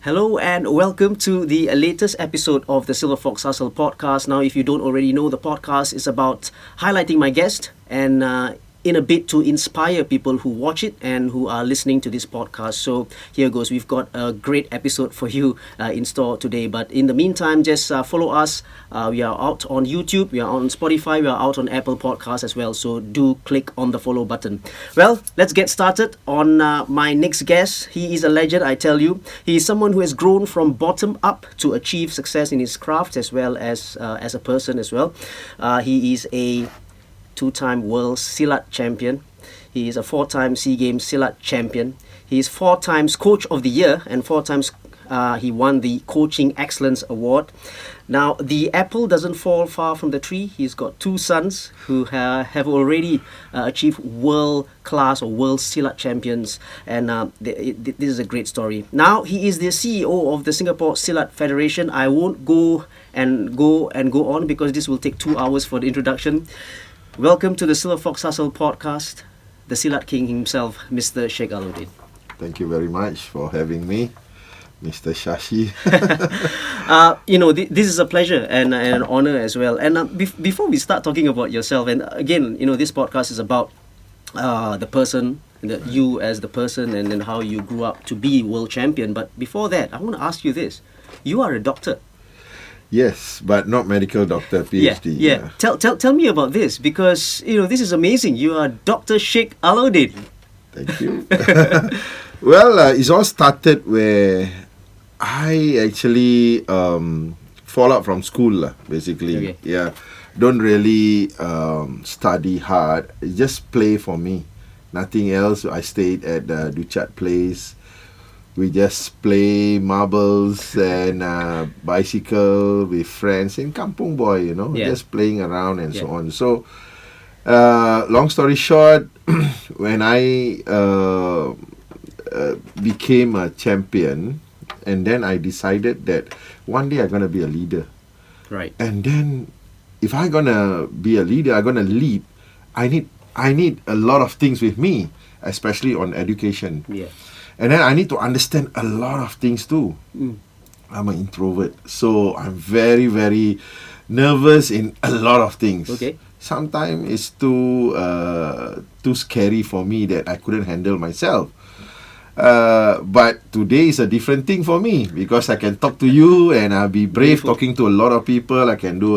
Hello and welcome to the latest episode of the Silverfox Hustle podcast. Now, if you don't already know, the podcast is about highlighting my guest and in a bit to inspire people who watch it and who are listening to this podcast. So here goes. We've got a great episode for you in store today. But in the meantime, just follow us. We are out on YouTube, we are on Spotify, we are out on Apple Podcasts as well. So do click on the follow button. Well, let's get started on my next guest. He is a legend, I tell you. He is someone who has grown from bottom up to achieve success in his craft as well as a person as well. He is a two-time World Silat Champion. He is a four-time SEA Games Silat Champion. He is four times Coach of the Year and four times he won the Coaching Excellence Award. Now, the apple doesn't fall far from the tree. He's got two sons who have already achieved world-class or World Silat Champions, and this is a great story. Now, he is the CEO of the Singapore Silat Federation. I won't go on because this will take 2 hours for the introduction. Welcome to the Silverfox Hustle podcast, the Silat King himself, Mr. Sheikh Alau'ddin. Thank you very much for having me, Mr. Shashi. This is a pleasure and an honor as well. And before we start talking about yourself, and again, this podcast is about the person, you as the person, and then how you grew up to be world champion. But before that, I want to ask you this. You are a doctor. Yes, but not medical doctor, PhD. Yeah. Tell me about this, because this is amazing. You are Dr. Sheikh Alau'ddin. Thank you. Well, it's all started where I actually fall out from school, basically. Okay. Yeah, don't really study hard. It's just play for me. Nothing else. I stayed at the Duchat place. We just play marbles and bicycle with friends in Kampung Boy, just playing around and so on. So, long story short, when I became a champion, and then I decided that one day I'm going to be a leader. Right. And then, if I'm going to be a leader, I'm going to lead, I need a lot of things with me, especially on education. Yeah. And then I need to understand a lot of things too. I'm an introvert, so I'm very, very nervous in a lot of things. Okay. Sometimes it's too scary for me that I couldn't handle myself. But today is a different thing for me because I can talk to you and I'll be brave talking to a lot of people. I can do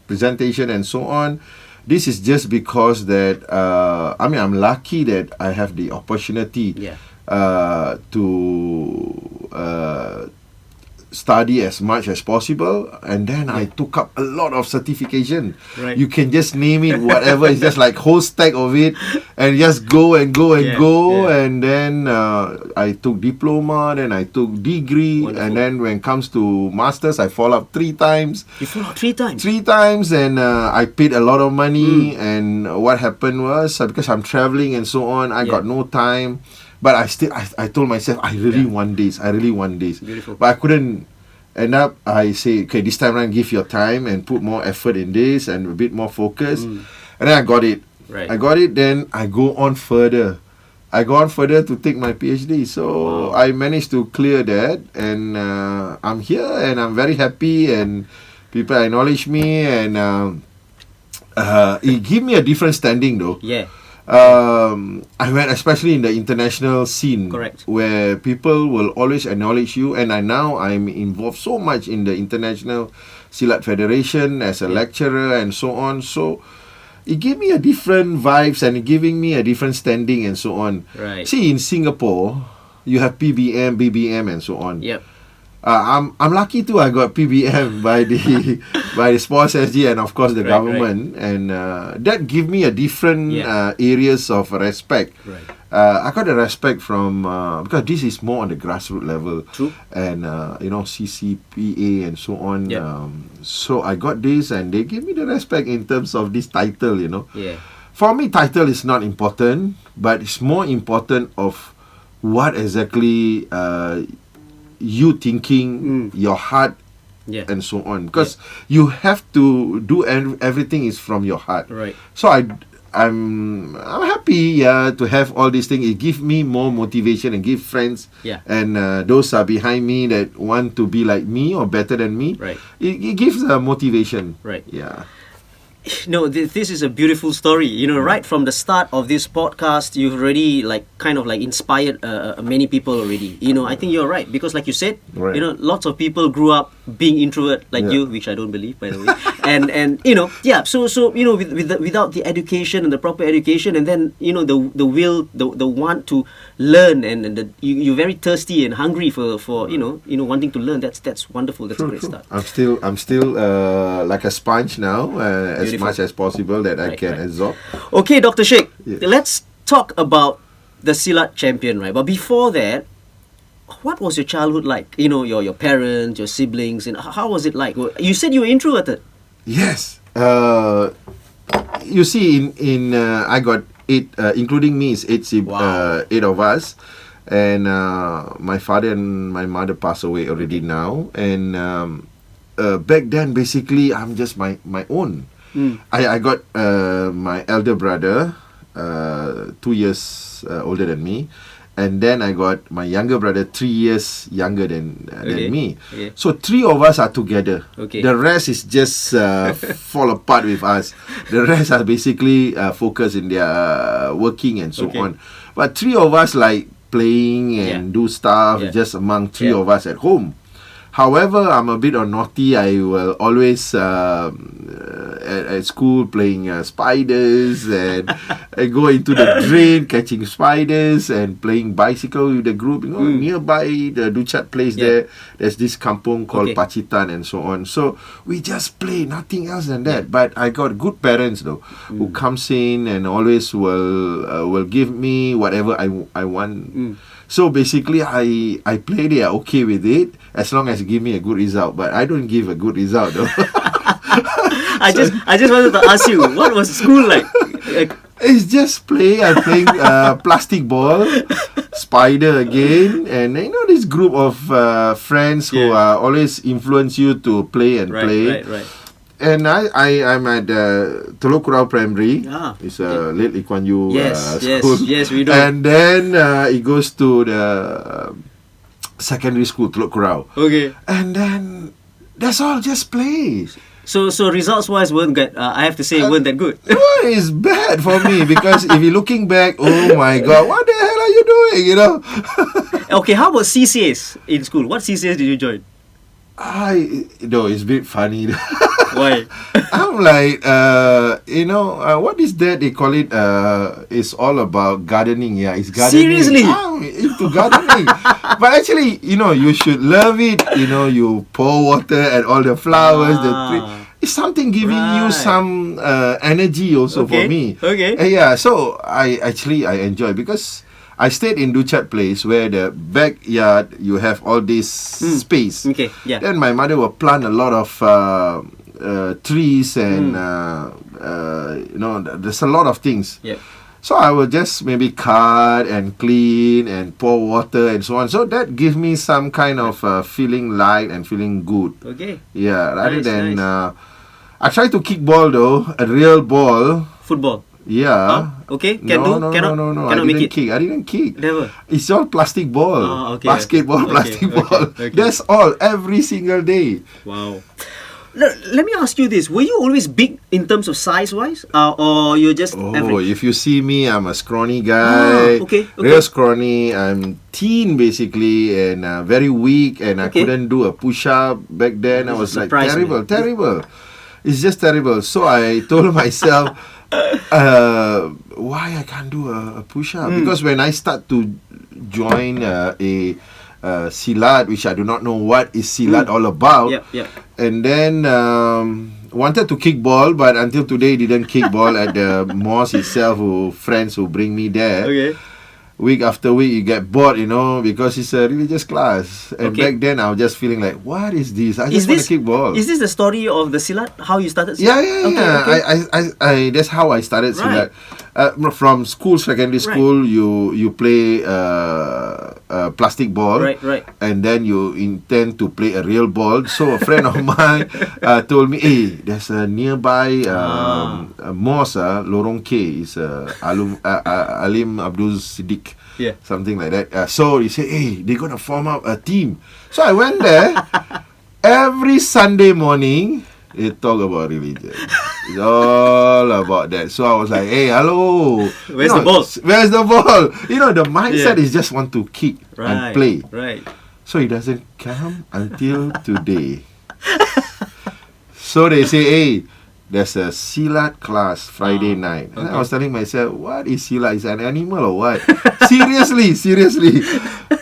presentation and so on. This is just because that I'm lucky that I have the opportunity to study as much as possible, and then I took up a lot of certification. Right. You can just name it, whatever. It's just like whole stack of it, and just go and go. And then I took diploma, then I took degree. Wonderful. And then when it comes to masters, I fall up 3 times. You fall up 3 times? 3 times, and I paid a lot of money. And what happened was, because I'm traveling and so on, I got no time. But I told myself, I really want this. Beautiful. But I couldn't end up. I say, okay, this time around, give your time and put more effort in this and a bit more focus. And then I got it. Right. I got it, then I go on further. To take my PhD. So I managed to clear that, and I'm here and I'm very happy, and people acknowledge me, and it give me a different standing though. Yeah. I went especially in the international scene. Correct. Where people will always acknowledge you, and I'm involved so much in the International Silat Federation as a lecturer and so on. So it gave me a different vibes and giving me a different standing and so on. Right. See, in Singapore, you have PBM, BBM and so on. Yep. I'm lucky too. I got PBM by the Sports SG and of course the government, and that give me a different areas of respect. Right. I got the respect from because this is more on the grassroots level. True. And CCPA and so on. Yep. So I got this, and they give me the respect in terms of this title. Yeah. For me, title is not important, but it's more important of what exactly you thinking, your heart, and so on. Because you have to do everything is from your heart. Right. So I'm happy to have all these things. It gives me more motivation and give friends and those are behind me that want to be like me or better than me. Right. It gives motivation. Right. Yeah. No, this is a beautiful story. Right from the start of this podcast, you've already kind of inspired many people already. I think you're right because, like you said, Right. Lots of people grew up being introvert like you, which I don't believe, by the way. and so without the education and the proper education, and then the will, the want to learn, and you're very thirsty and hungry for wanting to learn. That's wonderful. That's a great start. I'm still like a sponge now, as much as possible that I can absorb. Okay, Dr. Sheikh, Yes. let's talk about the Silat Champion, right? But before that, what was your childhood like? Your parents, your siblings, and how was it like? You said you were introverted. Yes. You see, in I got 8, including me, is 8 8 of us, and my father and my mother passed away already now, and back then basically I'm just my own. I got my elder brother, 2 years older than me, and then I got my younger brother 3 years younger than me. Okay. So 3 of us are together. Okay. The rest is just fall apart with us. The rest are basically focused in their working and so on. But 3 of us like playing and do stuff just among 3 of us at home. However, I'm a bit naughty. I will always at school playing spiders and I go into the drain catching spiders and playing bicycle with the group. Nearby the Duchat place there's this kampung called Pacitan and so on. So we just play, nothing else than that. But I got good parents though, who comes in and always will give me whatever I want. So basically, I play, they are okay with it as long as you give me a good result. But I don't give a good result though. I just wanted to ask you, what was school like? It's just play. I'm playing plastic ball, spider again, and this group of friends who always influence you to play and play. Right. And I'm at Telok Kurau Primary. It's a late Lee Kuan Yew school. Yes, we do. And then it goes to the secondary school, Telok Kurau. Okay. And then that's all, just play. So results wise weren't good. I have to say weren't that good. Well, it's bad for me because if you're looking back, oh my God, what the hell are you doing? Okay, how about CCAs in school? What CCAs did you join? It's a bit funny. Why? I'm like, what is that? They call it, it's all about gardening. Yeah, it's gardening. Seriously? I'm into gardening. But actually, you should love it. You pour water at all the flowers, the tree. It's something giving you some energy also for me. Okay. So I enjoy because I stayed in Duchat place where the backyard you have all this space. Okay, yeah. Then my mother will plant a lot of trees and there's a lot of things. Yeah. So I will just maybe cut and clean and pour water and so on. So that gives me some kind of feeling light and feeling good. Okay. Yeah. Rather than nice. I try to kick ball though, a real ball. Football. Yeah. Okay. No. Cannot I make it. I didn't kick. Never. It's all plastic ball. Okay. Basketball, plastic ball. Okay. That's all, every single day. Wow. Let me ask you this. Were you always big in terms of size-wise? Or you're just average? If you see me, I'm a scrawny guy. Okay. Real scrawny. I'm teen basically and very weak and I couldn't do a push-up back then. I was like terrible. It's just terrible. So I told myself, why I can't do a push-up? Because when I start to join a Silat, which I do not know what is Silat all about. And then wanted to kick ball, but until today didn't kick ball at the mosque itself. Friends who bring me there. Okay. Week after week, you get bored, because it's a religious class. And back then, I was just feeling like, what is this? I just want to kick ball. Is this the story of the Silat? How you started Silat? Yeah. I that's how I started Silat. From school, secondary Right. school, you play plastic ball, Right. and then you intend to play a real ball. So a friend of mine told me, "Hey, there's a nearby a mosque, Lorong K, is Alim Abdul Siddiq." Yeah. Something like that. So he said, "Hey, they're gonna form up a team." So I went there. Every Sunday morning, they talk about religion. It's all about that. So I was like, "Hey, hello. Where's the ball?" Where's the ball?" The mindset is just want to kick and play. Right. So it doesn't come until today. So they say, "Hey, there's a Silat class Friday night." And I was telling myself, what is Silat? Is an animal or what? Seriously.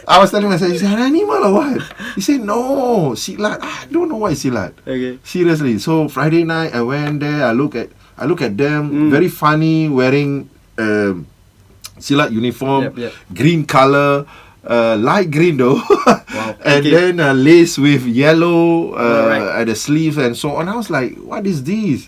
I was telling myself, is it an animal or what? He said, "No, Silat. I don't know what is Silat." Okay. Seriously. So Friday night, I went there. I look at them. Very funny, wearing Silat uniform, Yep. green color. Light green though. Wow. And Okay. then lace with yellow Right. at the sleeves and so on. I was like, what is this?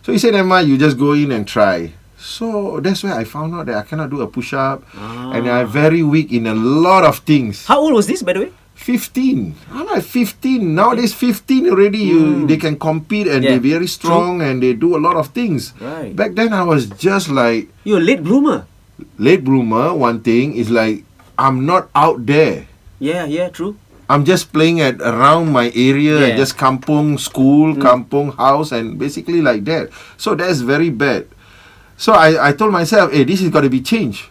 So he said, "Emma, you just go in and try." So that's where I found out that I cannot do a push-up. And I'm very weak in a lot of things. How old was this, by the way? 15. I'm like 15. Nowadays 15 already, they can compete and Yeah. they're very strong and they do a lot of things. Right. Back then I was just like, You're a late bloomer. late bloomer. One thing is like, I'm not out there. Yeah, true. I'm just playing at around my area, Yeah. just kampung school, kampung house, and basically like that. So that's very bad. So I told myself, "Hey, this has got to be changed.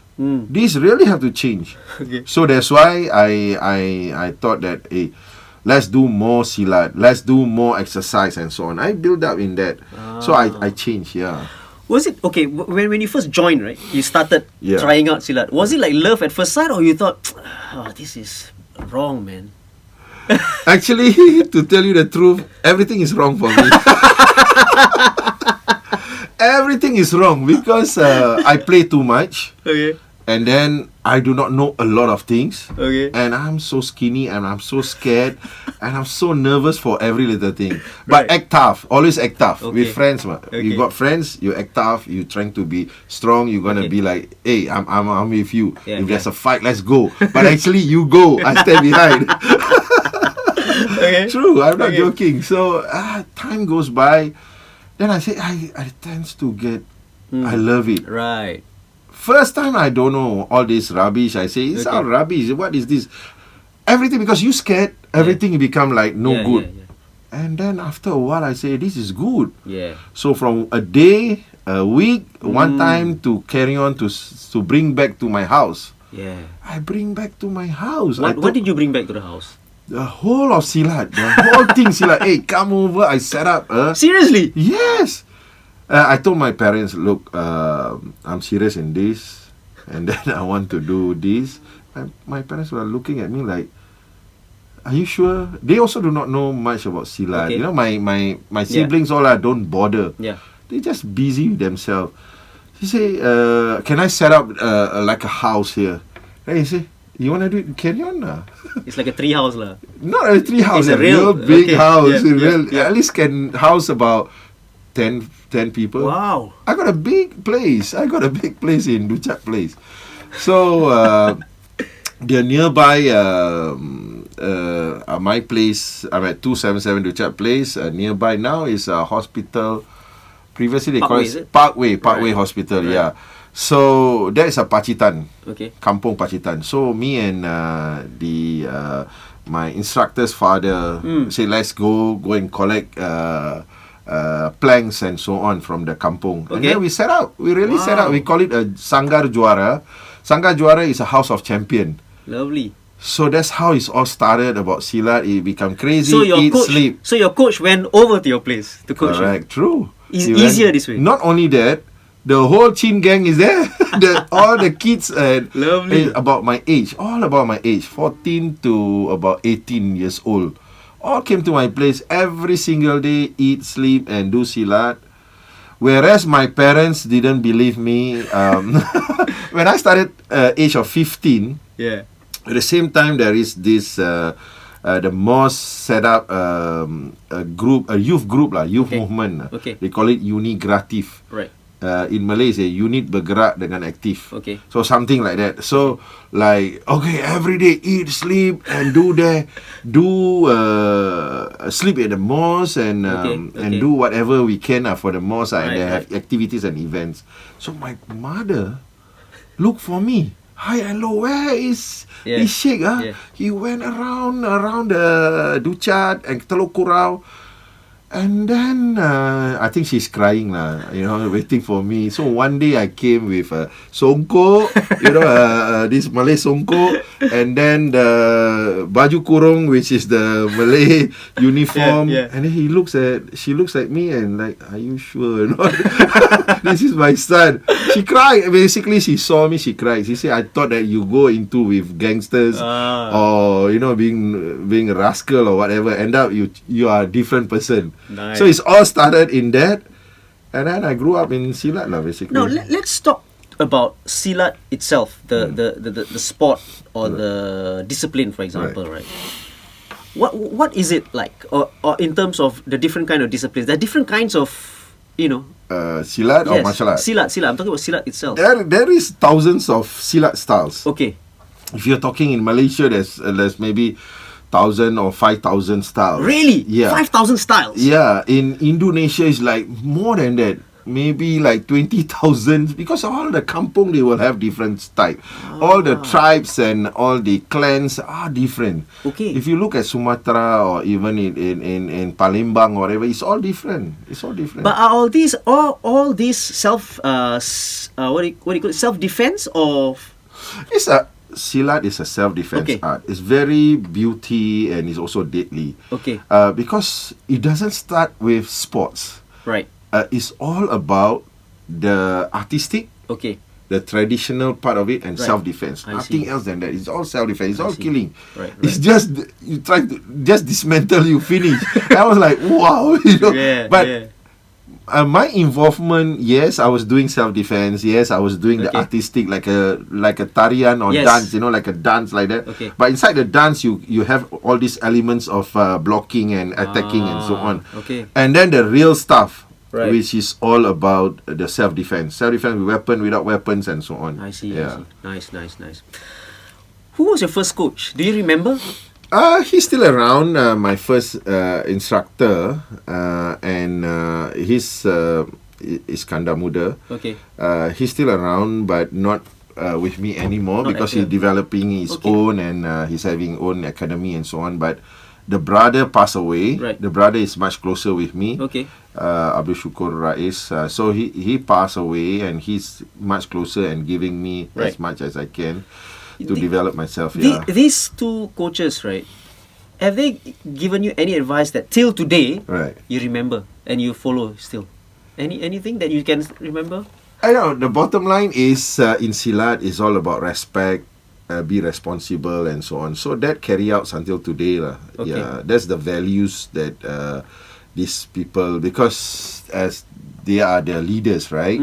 This really have to change." Okay. So that's why I thought that, hey, let's do more silat, let's do more exercise and so on. I build up in that. So I changed, yeah. Was it okay when you first joined, right? You started Yeah. trying out Silat. Was it like love at first sight, or you thought, "Oh, this is wrong, man"? Actually, to tell you the truth, everything is wrong for me. Everything is wrong because I play too much. Okay. And then I do not know a lot of things. Okay. And I'm so skinny and I'm so scared and I'm so nervous for every little thing. But Right. act tough. Always act tough. Okay. With friends. Okay. You got friends, you act tough, you trying to be strong, you're gonna Okay. be like, "Hey, I'm with you. Yeah, if there's yeah. a fight, let's go." But actually you go, I stand behind. Okay. True, I'm not Okay. joking. So time goes by. Then I say I tends to get I love it. Right. First time I don't know all this rubbish. I say it's Okay. all rubbish. What is this? Everything, because you scared, everything become like no Yeah, good. yeah. And then after a while I say this is good. Yeah. So from a day, a week, one time to carry on to bring back to my house. Yeah. I bring back to my house. What did you bring back to the house? The whole of Silat, the whole thing Silat. Hey, come over. I set up. Seriously? Yes. I told my parents, "Look, I'm serious in this, and then I want to do this." My parents were looking at me like, "Are you sure?" They also do not know much about Silat. Okay. You know, my siblings all don't bother. Yeah. They just busy with themselves. He say, "Can I set up like a house here?" And he say, "You want to do it? Carry on lah." It's like a tree house lah. Not a tree house, It's a a real- real big okay, house. yeah. At least can house about 10 people. Wow. I got a big place. In Duchak Place. So the nearby my place, I'm at 277 Duchak Place. Nearby now is a hospital. Previously they call Parkway, is it it? Parkway Right. Hospital. Right. Yeah. So that is a Pacitan. Okay. Kampung Pacitan. So me and my instructor's father say, let's go and collect planks and so on from the kampung. And Okay. then we set up. We really set up. Wow. We call it a Sanggar Juara. Sanggar Juara is a house of champion. Lovely. So that's how it's all started about Silat. It become crazy, So your eat, coach, sleep. so your coach went over to your place to coach you. Correct, true. It's He went- easier this way. Not only that, the whole Chin gang is there. All the kids Lovely. about my age, all about my age, 14 to about 18 years old, all came to my place every single day, eat, sleep, and do Silat. Whereas my parents didn't believe me. When I started age of 15, Yeah. at the same time there is this the mosque set up a youth group lah, youth Okay. movement. Okay. They call it Unigratif. Right. in Malay say unit bergerak dengan aktif. Okay. So something like that. So like, okay, every day eat, sleep, and sleep at the mosque and do whatever we can for the mosque, and they have activities and events. So my mother look for me. Hi, hello, where is Sheikh? He went around the Ducat and Teluk Kurau. And then I think she's crying lah, waiting for me. So one day I came with a songkok, this Malay songkok, and then the baju kurung, which is the Malay uniform. And then she looks at me and like, are you sure? This is my son. She cried. Basically, she saw me. She cried. She said, I thought that you go into with gangsters or being a rascal or whatever. End up you are a different person. Nice. So it's all started in that, and then I grew up in Silat lah, basically. Now let's talk about Silat itself, the sport or the discipline, for example, right? What is it like, or in terms of the different kind of disciplines? There are different kinds of, Silat or martial art? Silat. I'm talking about Silat itself. There is thousands of Silat styles. Okay. If you're talking in Malaysia, there's maybe 1,000 or 5,000 styles. Really? Yeah. 5,000 styles? Yeah. In Indonesia, it's like more than that. Maybe like 20,000. Because all the kampung, they will have different type. All the tribes and all the clans are different. Okay. If you look at Sumatra or even in Palembang or whatever, it's all different. But are all these self what do you call it, self-defense or? Silat is a self-defense art. It's very beauty and it's also deadly. Okay. Because it doesn't start with sports. Right. It's all about the artistic, the traditional part of it, and self-defense. Nothing else than that. It's all self-defense. It's all killing. Right. It's just you try to just dismantle, you finish. I was like, wow, my involvement, yes, I was doing self-defense. Yes, I was doing the artistic, like a tarian or dance, like a dance like that. Okay. But inside the dance, you have all these elements of blocking and attacking and so on. Okay. And then the real stuff, which is all about the self-defense with weapon, without weapons, and so on. I see. Nice. Who was your first coach? Do you remember? He's still around. My first instructor, and he's Iskandar Muda. Okay. He's still around, but not with me anymore because he's developing his own, and he's having own academy and so on. But the brother passed away. Right. The brother is much closer with me. Okay. Abdul Shukur Rais. So he passed away, and he's much closer and giving me as much as I can to develop myself. These two coaches, right? Have they given you any advice that till today you remember and you follow still? Anything that you can remember? I know the bottom line is in Silat is all about respect, be responsible, and so on. So that carry out until today lah. Okay. Yeah, that's the values that these people, because as they are their leaders, right?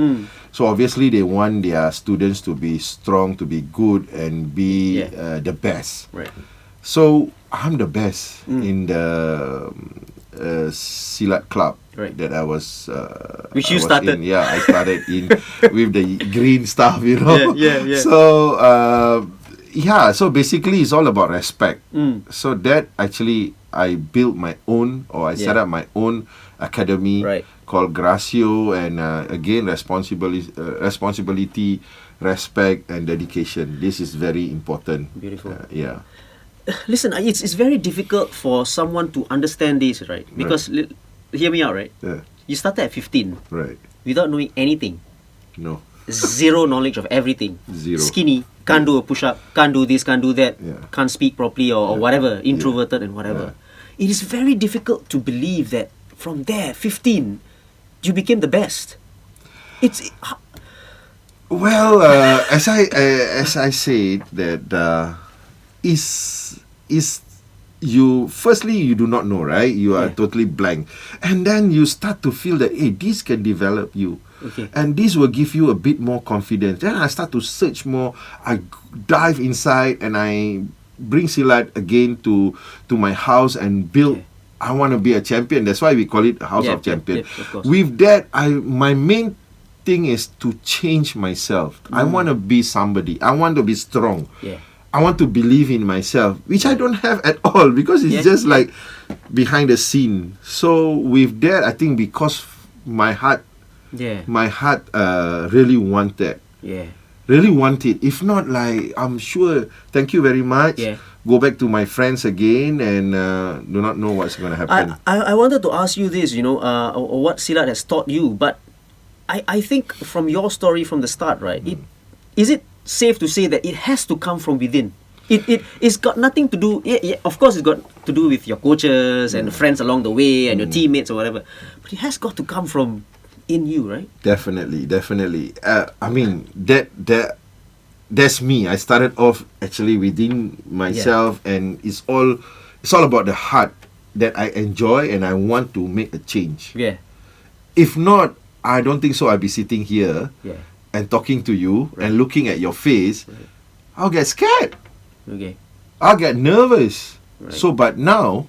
So obviously they want their students to be strong, to be good, and be the best. Right. So I'm the best in the Silat club that I was. Which you started? I started in with the green stuff, Yeah. So so basically it's all about respect. So that actually I built my own, or I set up my own academy called Gracio, and again responsibility, respect, and dedication. This is very important. Beautiful. Listen, it's very difficult for someone to understand this, right? Because hear me out, right? Yeah. You started at 15, Right. without knowing anything. No. Zero knowledge of everything. Zero. Skinny, can't do a push-up, can't do this, can't do that, can't speak properly or whatever, introverted and whatever. It is very difficult to believe that from there, 15, you became the best. It's Well, as I said that is you, firstly you do not know, right? You are totally blank, and then you start to feel that this can develop you. Okay. And this will give you a bit more confidence. Then I start to search more. I dive inside and I bring Silat again to my house and build. I want to be a champion. That's why we call it a House of Champion. of course. With that, my main thing is to change myself. I want to be somebody. I want to be strong. Yeah. I want to believe in myself, which I don't have at all because it's just like behind the scene. So with that, I think because my heart really want that. Yeah. Really want it. If not, like, I'm sure, thank you very much. Yeah. Go back to my friends again and do not know what's going to happen. I wanted to ask you this, what Silat has taught you, but I think from your story from the start, right, is it safe to say that it has to come from within? It's got nothing to do, of course it's got to do with your coaches and friends along the way and your teammates or whatever, but it has got to come from in you, right? Definitely. I mean, that's me. I started off actually within myself, and it's all about the heart that I enjoy and I want to make a change. Yeah. If not, I don't think so. I'll be sitting here and talking to you and looking at your face. I'll get scared. Okay. I'll get nervous. Right. So, but now,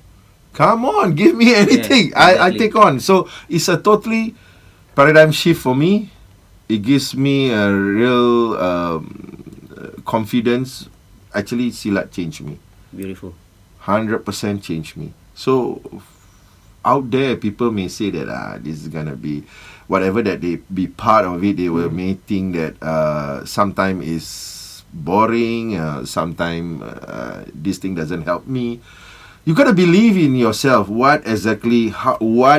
come on, give me anything. Yeah, I take on. So it's a totally paradigm shift for me. It gives me a real confidence. Actually, Silat changed me. Beautiful. 100% changed me. So out there, people may say that this is gonna be whatever that they be part of it. They may think that sometime is boring. Sometime this thing doesn't help me. You gotta believe in yourself. What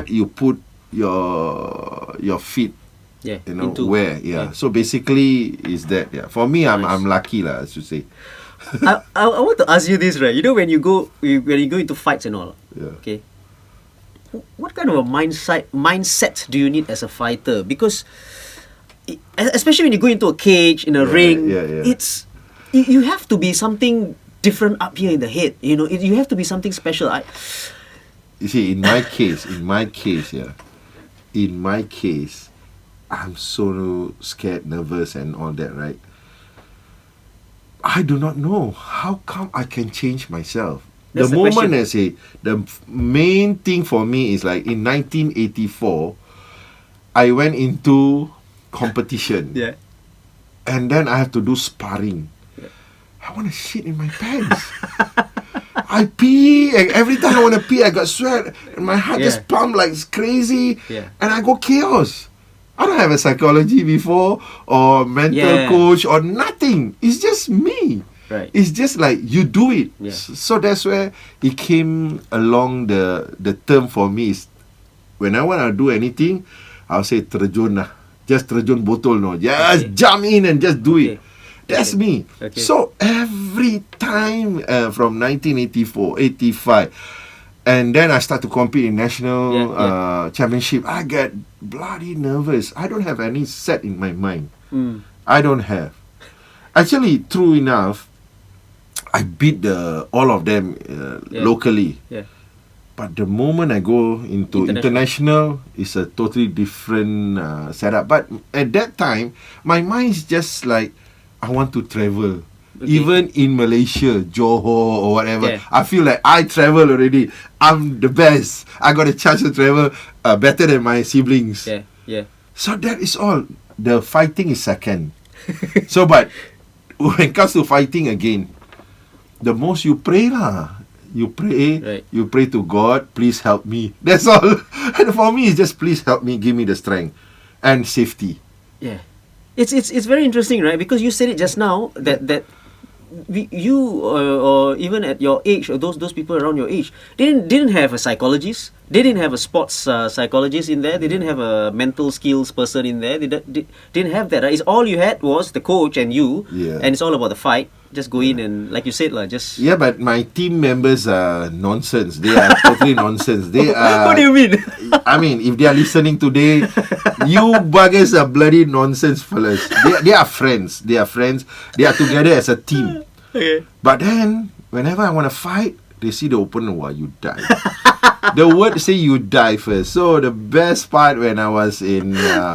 you put your feet. Where. So basically, is that for me? Nice. I'm lucky lah, as you say. I want to ask you this, right? When you go into fights and all, okay, what kind of a mindset do you need as a fighter? Because especially when you go into a cage in a ring, it's you have to be something different up here in the head. You have to be something special. You see, in my case, I'm so scared, nervous, and all that, right? I do not know how come I can change myself. That's the the moment question. I say, the main thing for me is like in 1984, I went into competition. Yeah. And then I have to do sparring. I want to shit in my pants. I pee, and every time I want to pee, I got sweat, and my heart just pump like crazy, and I go chaos. I don't have a psychology before, or mental coach, or nothing. It's just me. Right. It's just like, you do it. Yeah. So that's where it came along the term for me is, when I want to do anything, I'll say terjun lah. Just terjun botol, no. Just jump in and just do it. That's me. Okay. So every time from 1984, 85, and then I start to compete in national championship, I get bloody nervous. I don't have any set in my mind. I don't have. Actually, true enough, I beat all of them locally. Yeah. But the moment I go into international, it's a totally different setup. But at that time, my mind is just like, I want to travel. Even in Malaysia, Johor or whatever, I feel like I travel already. I'm the best. I got a chance to travel better than my siblings. Yeah. So that is all. The fighting is second. So, but when it comes to fighting again, the most you pray lah. You pray, you pray to God, please help me. That's all. And for me, it's just please help me, give me the strength and safety. Yeah. It's very interesting, right? Because you said it just now that you or even at your age, or those people around your age, they didn't have a psychologist. They didn't have a sports psychologist in there. They didn't have a mental skills person in there. They didn't have that. Right? It's all you had was the coach and you, and it's all about the fight. Just go in and, like you said, just... Yeah, but my team members are nonsense. They are totally nonsense. They are... What do you mean? I mean, if they are listening today, you buggers are bloody nonsense fellas. They are friends. They are friends. They are together as a team. Okay. But then, whenever I want to fight, they see the opponent, you die. The word say you die first. So the best part when I was in... The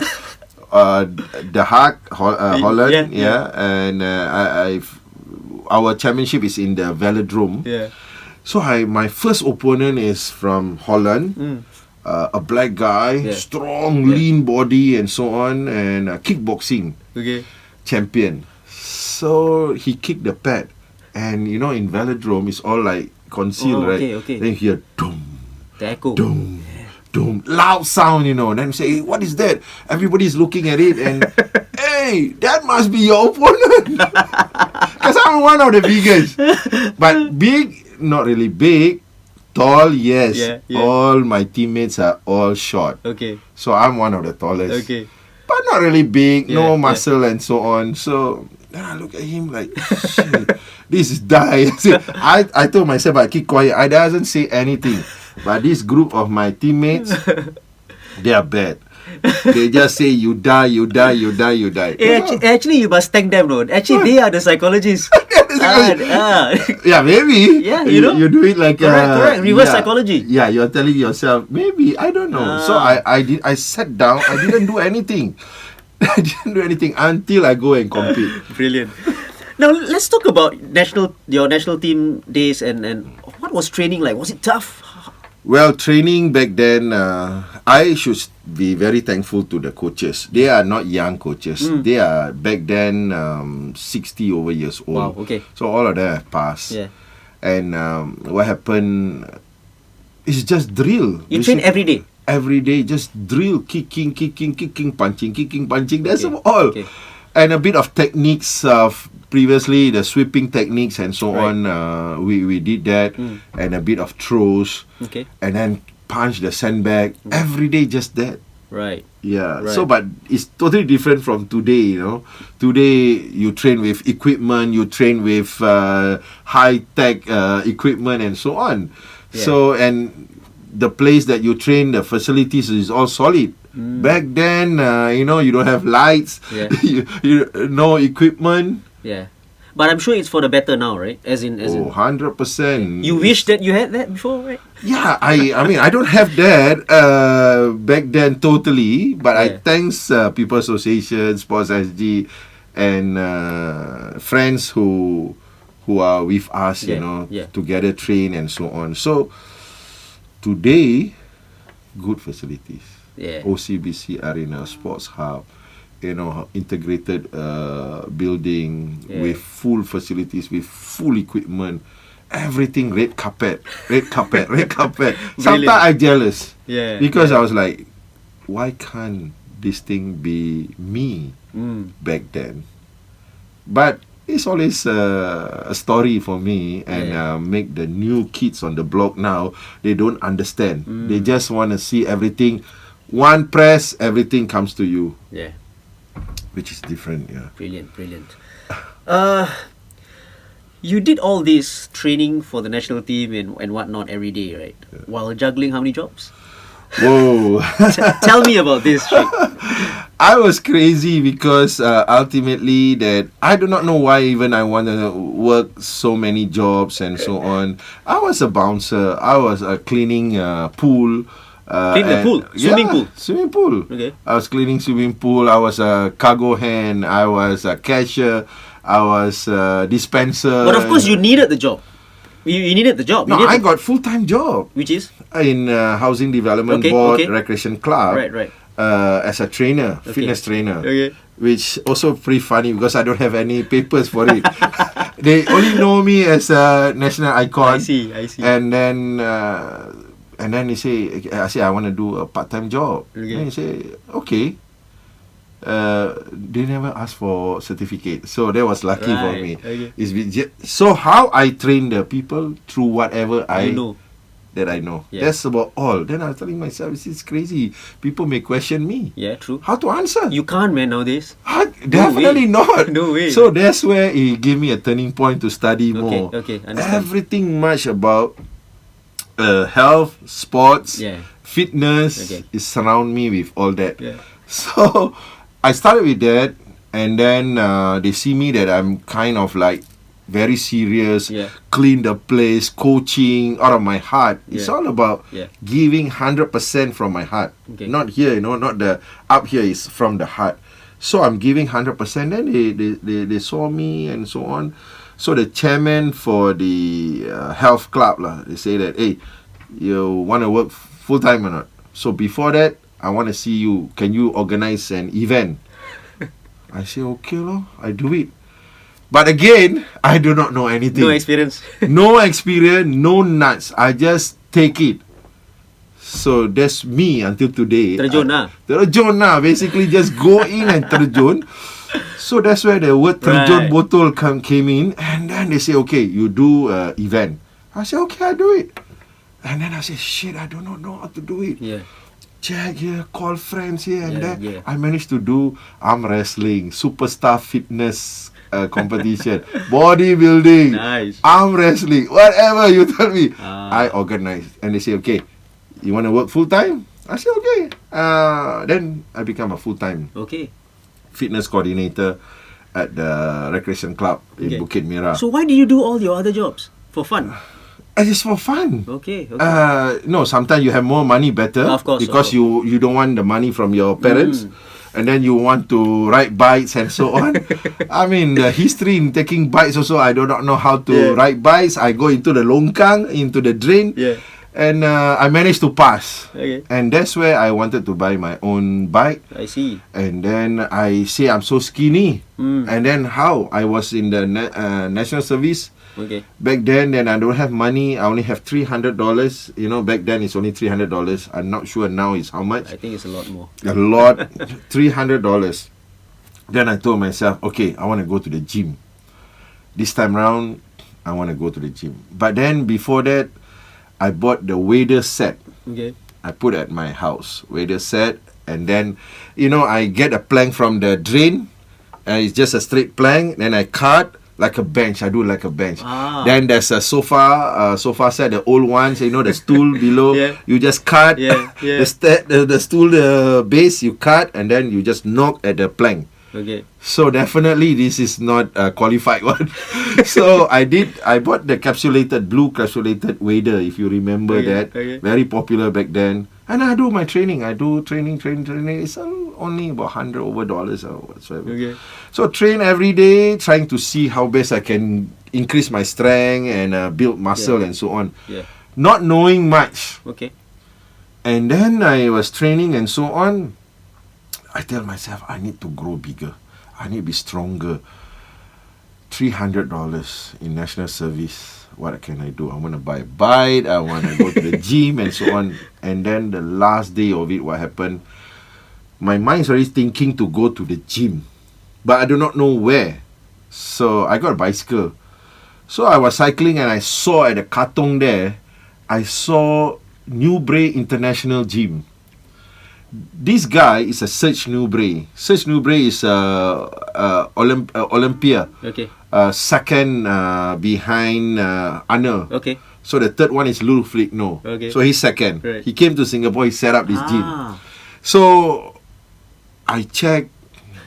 Hague, Holland, and our championship is in the Velodrome. Yeah. So my first opponent is from Holland. a black guy, strong, lean body and so on, and kickboxing champion. So he kicked the pad, and you know in velodrome it's all like concealed, right? Then you hear doom, the echo, doom, doom, loud sound, you know. Then you say, hey, what is that? Everybody's looking at it, and hey, that must be your opponent. Because I'm one of the biggest, but big, not really big. Tall, yes. All my teammates are all short. So I'm one of the tallest. But not really big, no muscle and so on. So then I look at him like, shit, this is die. I told myself I keep quiet. I doesn't say anything. But this group of my teammates, they are bad. They just say you die, you die, you die, you die. Actually, you must thank them, no? Actually, they are the psychologists. Yeah, maybe. Yeah, you know. You do it like correct. Reverse psychology. Yeah, you're telling yourself maybe, I don't know. So I sat down. I didn't do anything. I didn't do anything until I go and compete. Brilliant. Now let's talk about your national team days and what was training like? Was it tough? Well, training back then, I should be very thankful to the coaches. They are not young coaches. They are back then 60 over years old. Wow, okay. So all of them have passed. Yeah. And what happened is just drill. You train every day? Every day, just drill, kicking, punching. That's all. And a bit of techniques of previously, the sweeping techniques and so on. We did that. And a bit of throws. And then punch the sandbag. Every day, just that. Right. Yeah. Right. So, but it's totally different from today, you know. Today, you train with equipment, you train with high-tech equipment and so on. So, and the place that you train, the facilities is all solid. Back then, you know, you don't have lights, you no equipment. Yeah. But I'm sure it's for the better now, right? As in 100%. You wish that you had that before, right? Yeah, I mean, I don't have that back then totally, but I thanks People Association, Sports SG, and friends who are with us, you know, together train and so on. So, today, good facilities. OCBC Arena, Sports Hub, you know, integrated building with full facilities, with full equipment, everything red carpet. Sometimes I jealous. Because I was like, why can't this thing be me back then? But it's always a story for me, and make the new kids on the block now, they don't understand. They just want to see everything. One press, everything comes to you. Which is different, Brilliant. You did all this training for the national team and whatnot every day, right? While juggling how many jobs? Whoa. Tell me about this, Sheikh. I was crazy because ultimately that I do not know why even I want to work so many jobs and so on. I was a bouncer. I was cleaning pool. Clean the pool? Swimming pool? Swimming pool. Okay. I was cleaning swimming pool. I was a cargo hand. I was a cashier. I was a dispenser. But of course you needed the job. You needed the job. No, I got full-time job. Which is? In Housing Development Board, Recreation Club. Right. As a trainer, fitness trainer. Okay. Which also pretty funny because I don't have any papers for it. They only know me as a national icon. I see. And then he say, I want to do a part-time job. And he say, okay. They never ask for certificate, so that was lucky for me. So how I train the people through whatever I know. That's about all. Then I was telling myself, it's crazy. People may question me. Yeah, true. How to answer? You can't, man, nowadays. Definitely not. No way. So that's where it gave me a turning point to study more. Okay, understand. Everything much about health, sports, fitness is surround me with all that. So I started with that, and then they see me that I'm kind of like very serious, clean the place, coaching out of my heart. It's all about giving 100% from my heart. Not here, not the up here, is from the heart. So I'm giving 100%. Then they saw me and so on. So the chairman for the health club, they say that, hey, you want to work full-time or not? So before that, I want to see you. Can you organize an event? I say, okay, lor, I do it. But again, I do not know anything. No experience. No experience, no nuts. I just take it. So that's me until today. Terjun lah. Terjun lah. Basically, just go in and terjun. So that's where the word terjun Right. botol came in. And then they say, okay, you do event. I say, okay, I do it. And then I say, shit, I do not know how to do it. Yeah. Check here, call friends here and there. Yeah. I managed to do arm wrestling, superstar fitness competition, bodybuilding, Nice. arm wrestling, whatever you tell me. Ah. I organize. And they say, okay, you want to work full time? I say, okay. Then I become a full time Okay. fitness coordinator at the recreation club in Okay. Bukit Merah. So why do you do all your other jobs? For fun? It's for fun. Okay. No, sometimes you have more money better. Of course, because of course. you don't want the money from your parents. And then you want to ride bikes and so on. I mean, the history in taking bikes also, I do not know how to Yeah. ride bikes. I go into the longkang, into the drain. Yeah. And I managed to pass. Okay. And that's where I wanted to buy my own bike. I see. And then I say I'm so skinny. And then how? I was in the national service. Okay. Back then I don't have money. I only have $300. You know, back then it's only $300. I'm not sure now is how much. I think it's a lot more. A lot. $300. Then I told myself, okay, I want to go to the gym. This time round, I want to go to the gym. But then before that, I bought the wader set. Okay. I put at my house. Wader set. And then, you know, I get a plank from the drain. It's just a straight plank. Then I cut like a bench. I do like a bench. Ah. Then there's a sofa set, the old ones, you know, the stool below. Yeah. You just cut. Yeah. The stool base, you cut, and then you just knock at the plank. Okay. So definitely this is not a qualified one. So I bought the blue capsulated wader, if you remember Okay, that. okay. Very popular back then. And I do my training. I do training. It's only about $100 or whatsoever. Okay. So train every day, trying to see how best I can increase my strength and build muscle and so on. Yeah. Not knowing much. Okay. And then I was training and so on. I tell myself, I need to grow bigger. I need to be stronger. $300 in national service. What can I do? I want to buy a bike. I want to go to the gym and so on. And then the last day of it, what happened? My mind is already thinking to go to the gym. But I do not know where. So I got a bicycle. So I was cycling and I saw at the Katong there, I saw New Bray International Gym. This guy is a Serge Nubray. Serge Nubray is Olympia. Okay. Second behind Arnold. Okay. So the third one is Lul Flickno. Okay. So he's second. Right. He came to Singapore, he set up this gym. Ah. So I checked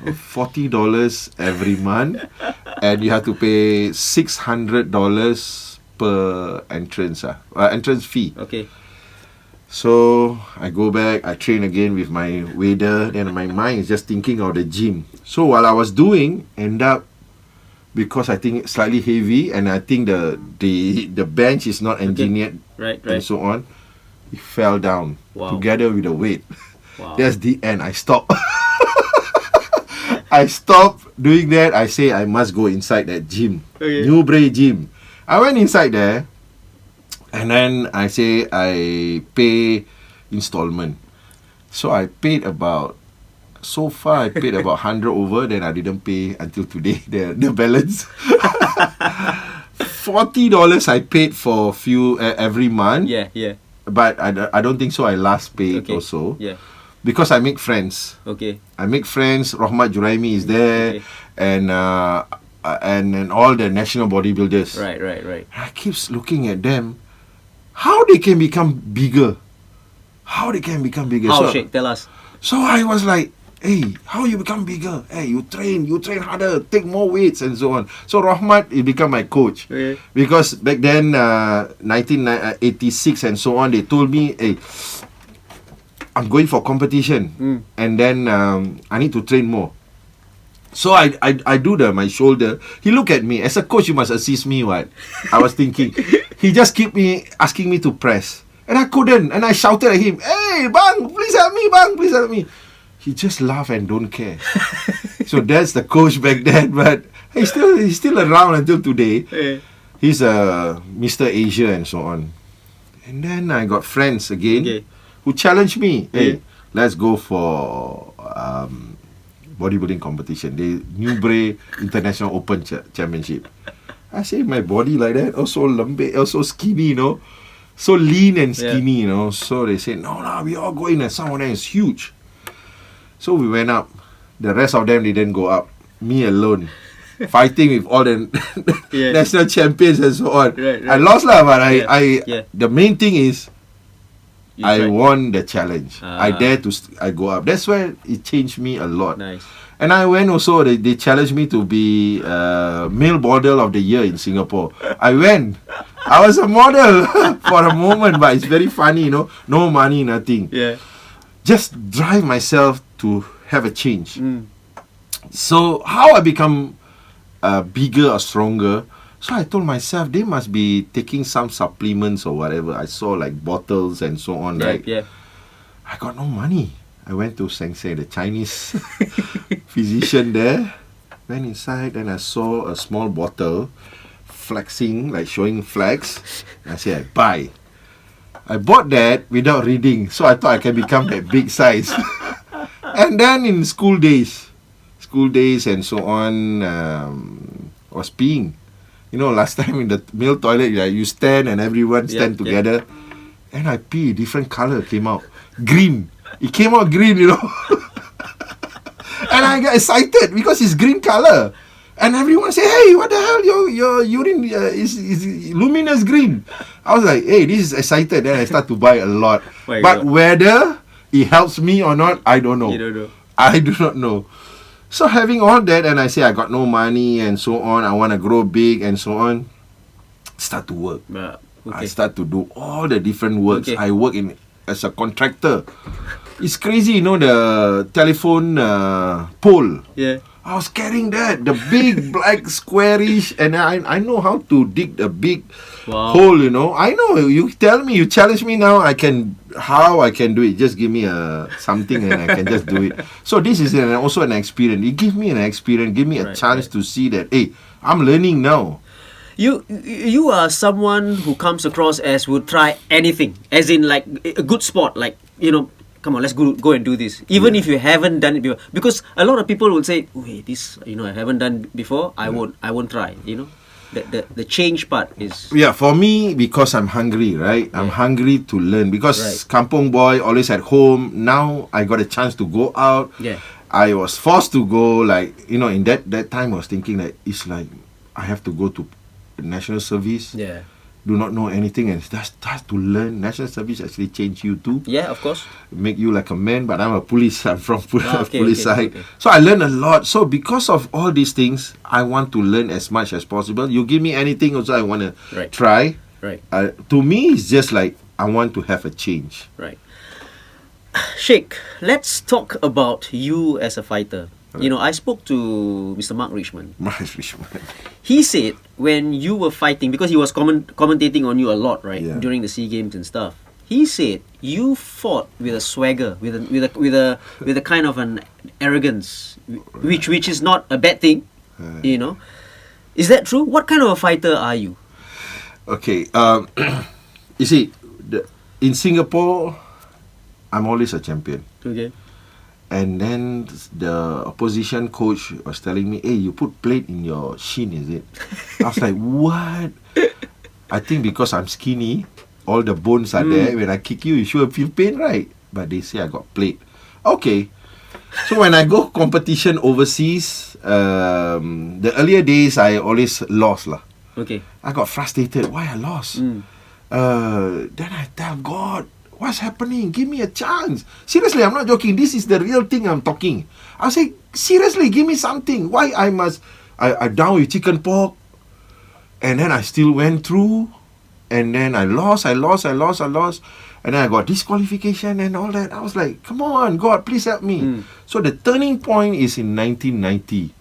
$40 every month, and you have to pay $600 per entrance fee. Okay. So I go back, I train again with my wader, then my mind is just thinking of the gym. So while I was doing, end up, because I think it's slightly heavy and I think the bench is not engineered Right. and so on, it fell down together with the weight. Wow. That's the end. I stopped. I stopped doing that. I say I must go inside that gym. Okay. New Bray Gym. I went inside there. And then I say I pay installment. So I paid about, so far I paid about 100 over. Then I didn't pay until today, the balance. $40 I paid for few every month. Yeah. But I don't think so I last paid also. Yeah. Because I make friends. Okay. I make friends. Rahmat Juraimi is there. Okay. And all the national bodybuilders. Right. I keep looking at them. How they can become bigger? How, Sheikh? Tell us. So I was like, hey, how you become bigger? Hey, you train harder, take more weights and so on. So Rahmat, he become my coach. Okay. Because back then, 1986 and so on, they told me, hey, I'm going for competition. And then I need to train more. So I do my shoulder. He look at me. As a coach, you must assist me, what? I was thinking. He just keep me asking me to press. And I couldn't. And I shouted at him, "Hey, bang, please help me, bang, please help me." He just laughed and don't care. So that's the coach back then. But he's still around until today. He's Mr. Asia and so on. And then I got friends again who challenged me. Hey, let's go for bodybuilding competition. The Newbury International Open Championship. I say, my body like that, also lambe, also skinny, so lean and skinny, So they said, no, we all go in, and some of them is huge. So we went up. The rest of them didn't go up. Me alone, fighting with all the national champions and so on. I lost lah, but the main thing is I won the challenge. I dare to I go up. That's where it changed me a lot. Nice. And I went also, they challenged me to be male model of the year in Singapore. I went. I was a model for a moment, but it's very funny, no money, nothing. Just drive myself to have a change. So how I become bigger or stronger? So I told myself they must be taking some supplements or whatever. I saw like bottles and so on, right? I got no money. I went to Sensei, the Chinese physician there. Went inside and I saw a small bottle flexing, like showing flex. I said, I buy. I bought that without reading. So I thought I can become that big size. And then in school days and so on, I was peeing. Last time in the male toilet, you stand and everyone stand together. And I pee, different color came out. Green. It came out green, And I got excited because it's green color. And everyone say, hey, what the hell? Your urine is luminous green. I was like, hey, this is excited. Then I start to buy a lot. But whether it helps me or not, I don't know. You don't know. I do not know. So having all that, and I say I got no money and so on, I want to grow big and so on, start to work. I start to do all the different works. I work as a contractor. It's crazy, the telephone pole. I was carrying that, the big black squarish, and I know how to dig the big hole, I know, you tell me, you challenge me now, how I can do it. Just give me something and I can just do it. So this is also an experience. It gives me an experience, give me a chance to see that, hey, I'm learning now. You are someone who comes across as would try anything, as in like a good sport, like, come on, let's go and do this. Even if you haven't done it before. Because a lot of people will say, wait, this, I haven't done before, I won't try, The change part is... Yeah, for me, because I'm hungry, right? I'm hungry to learn. Because kampong boy, always at home. Now, I got a chance to go out. I was forced to go, like, in that time, I was thinking that it's like, I have to go to national service. Do not know anything and start to learn. National service actually change you too. Of course. Make you like a man, but I'm from police side. So I learned a lot. So because of all these things, I want to learn as much as possible. You give me anything also I want to try. To me, it's just like I want to have a change. Sheikh, let's talk about you as a fighter. I spoke to Mr. Mark Richmond. He said when you were fighting, because he was commentating on you a lot, during the SEA Games and stuff. He said you fought with a swagger, with a kind of an arrogance, which is not a bad thing. Is that true? What kind of a fighter are you? Okay, you see, in Singapore, I'm always a champion. And then the opposition coach was telling me, hey, you put plate in your shin, is it? I was like, what? I think because I'm skinny, all the bones are there. When I kick you, you should feel pain, right? But they say I got plate. Okay. So when I go competition overseas, the earlier days, I always lost. I got frustrated. Why I lost? Then I tell God, what's happening? Give me a chance. Seriously, I'm not joking. This is the real thing I'm talking. I say, seriously, give me something. Why I down with chicken pork, and then I still went through, and then I lost, and then I got disqualification and all that. I was like, come on, God, please help me. So the turning point is in 1990.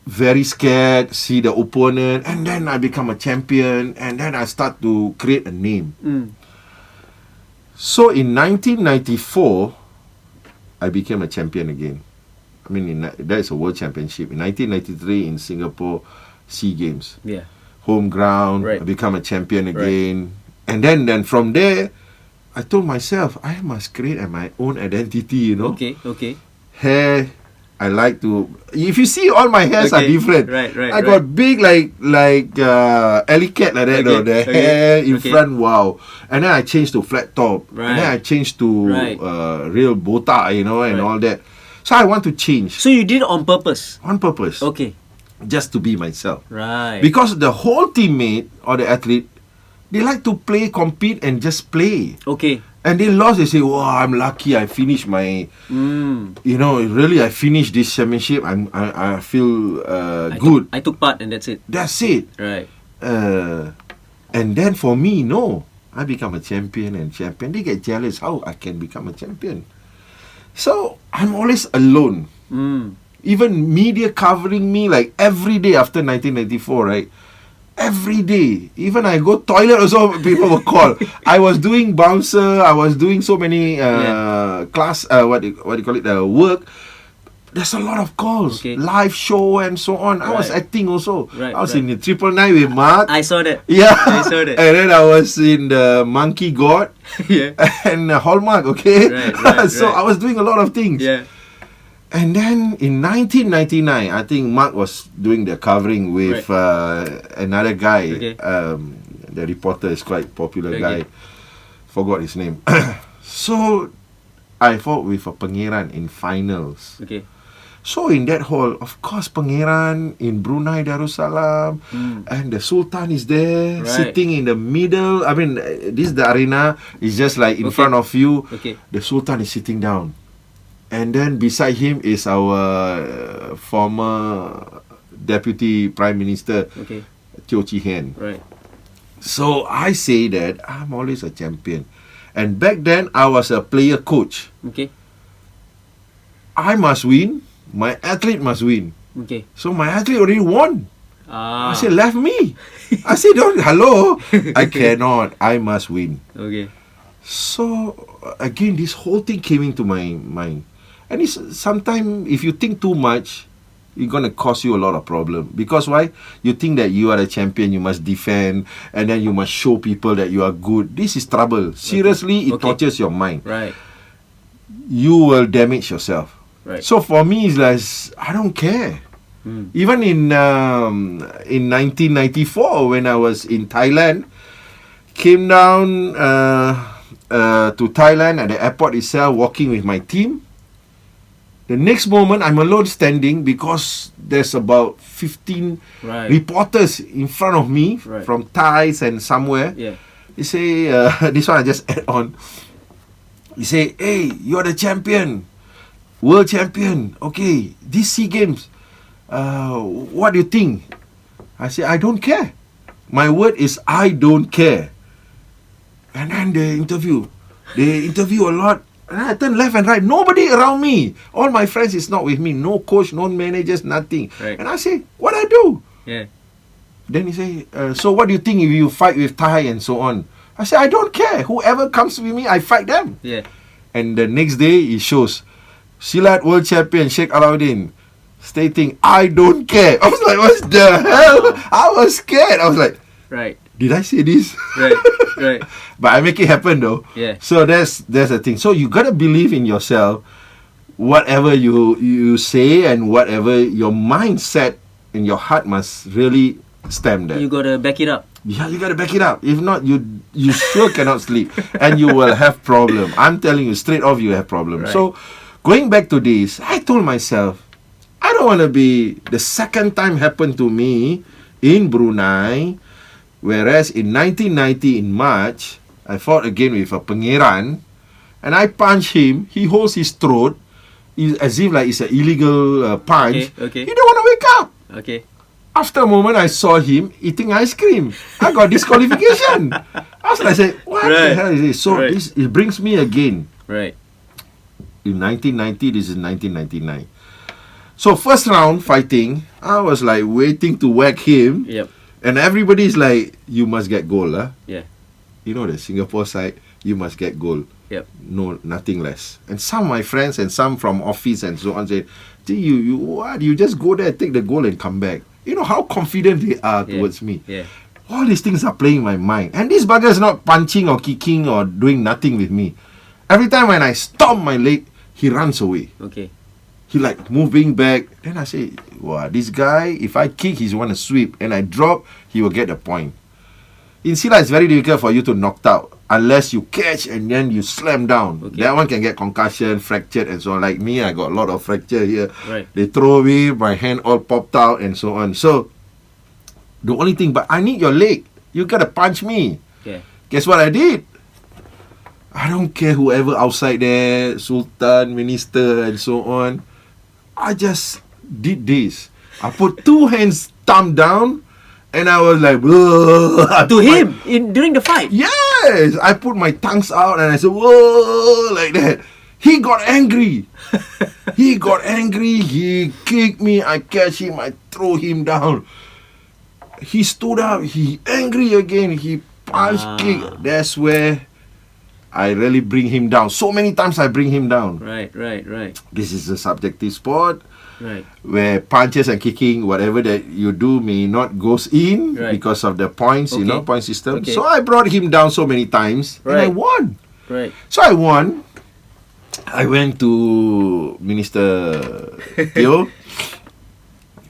very scared, see the opponent, and then I become a champion, and then I start to create a name. So in 1994, I became a champion again. I mean, that is a world championship. In 1993 in Singapore SEA Games. Yeah. Home ground, Right. I become a champion again. And then from there, I told myself, I must create my own identity, you know. Okay. Hair, I like to... If you see, all my hairs are Okay. different. Right. I got big like alley cat like that, though. The hair in front, wow. And then I changed to flat top. Right. And then I changed to Right. real botak, you know, and Right. all that. So I want to change. So you did it on purpose? On purpose. Okay. Just to be myself. Right. Because the whole teammate or the athlete, they like to play, compete, and just play. Okay. And they lost, they say, "Wow, I'm lucky. I finished my, you know, really, I finished this championship. I feel good. I took part and that's it. That's it." Right. And then for me, no, I become a champion and champion. They get jealous how I can become a champion. So I'm always alone. Even media covering me like every day after 1994, right? Every day. Even I go toilet also, people will call. I was doing bouncer. I was doing so many class, what do you call it, work. There's a lot of calls. Okay. Live show and so on. I was Right. acting also. Right, I was right. in the 999 with Mark. I saw that. Yeah. I saw that. And then I was in the Monkey God Yeah. and Hallmark, okay? Right, So right. I was doing a lot of things. Yeah. And then in 1999, I think Mark was doing the covering with another guy. Okay. The reporter is quite popular Okay. guy. Forgot his name. So I fought with a Pangeran in finals. Okay. So in that hall, of course, Pangeran in Brunei Darussalam, and the Sultan is there, Right. sitting in the middle. I mean, this the arena is just like in front of you. Okay. The Sultan is sitting down, and then beside him is our former Deputy Prime Minister, Okay. Teo Chee Hean. Right. So I say that I'm always a champion, and back then I was a player coach. Okay. I must win. My athlete must win. Okay. So my athlete already won. Ah. I said, left me. I said, hello. I cannot. I must win. Okay. So, again, this whole thing came into my mind. And it's sometimes, if you think too much, it's going to cause you a lot of problem. Because why? You think that you are a champion, you must defend, and then you must show people that you are good. This is trouble. Seriously, it Okay. tortures your mind. Right. You will damage yourself. Right. So for me, it's like, I don't care. Even in 1994, when I was in Thailand, came down to Thailand at the airport itself, walking with my team. The next moment, I'm alone standing because there's about 15 Right. reporters in front of me Right. from Thais and somewhere. Yeah. They say, this one I just add on. He say, "Hey, you're the champion. World champion. Okay, these SEA Games, what do you think?" I say, "I don't care. My word is I don't care." And then they interview a lot. And I turn left and right. Nobody around me. All my friends is not with me. No coach, no managers, nothing. Right. And I say, "What I do?" Yeah. Then he say, "So what do you think if you fight with Thai and so on?" I say, "I don't care. Whoever comes with me, I fight them." Yeah. And the next day, it shows Silat World Champion Sheikh Alau'ddin stating, "I don't care." I was like, what the hell? I was scared. I was like, Right. did I say this? Right. Right. But I make it happen though. Yeah. So that's the thing. So you gotta believe in yourself. Whatever you say and whatever your mindset and your heart must really stamp that. You gotta back it up. Yeah, you gotta back it up. If not, you sure cannot sleep, and you will have problem. I'm telling you straight off, you have problem. Right. So, going back to this, I told myself, I don't want to be the second time happened to me in Brunei, whereas in 1990 in March, I fought again with a Pangeran, and I punched him. He holds his throat, as if like it's an illegal punch. Okay. He don't want to wake up. Okay. After a moment, I saw him eating ice cream. I got disqualification. I was like, what the Right. hell is this? So Right. it brings me again. Right. In 1990, this is 1999. So first round fighting, I was like waiting to whack him. Yep. And everybody's like, you must get goal, huh? Yeah. You know the Singapore side, you must get goal. Yep. No, nothing less. And some of my friends and some from office and so on said, "Gee, you what? You just go there, take the goal and come back." You know how confident they are towards me. Yeah. All these things are playing in my mind. And this bugger is not punching or kicking or doing nothing with me. Every time when I stomp my leg, he runs away. Okay. He like moving back. Then I say, wow, this guy, if I kick, he's want to sweep. And I drop, he will get the point. In Silat, it's very difficult for you to knock out. Unless you catch and then you slam down. Okay. That one can get concussion, fractured and so on. Like me, I got a lot of fracture here. Right. They throw me, my hand all popped out and so on. So, the only thing, but I need your leg. You gotta punch me. Yeah. Guess what I did? I don't care whoever outside there, Sultan, Minister and so on. I just did this. I put two hands thumb down and I was like, To him during the fight. yes, I put my tongues out and I said, whoa, like that. He got angry. He got angry. He kicked me. I catch him. I throw him down. He stood up. He angry again. He punch, kick. That's where I really bring him down. So many times I bring him down. Right. This is a subjective sport. Right. Where punches and kicking, whatever that you do may not goes in Right. because of the points, Okay. point system. Okay. So I brought him down so many times and I Right. won. Right. So I won. I went to Minister Teo.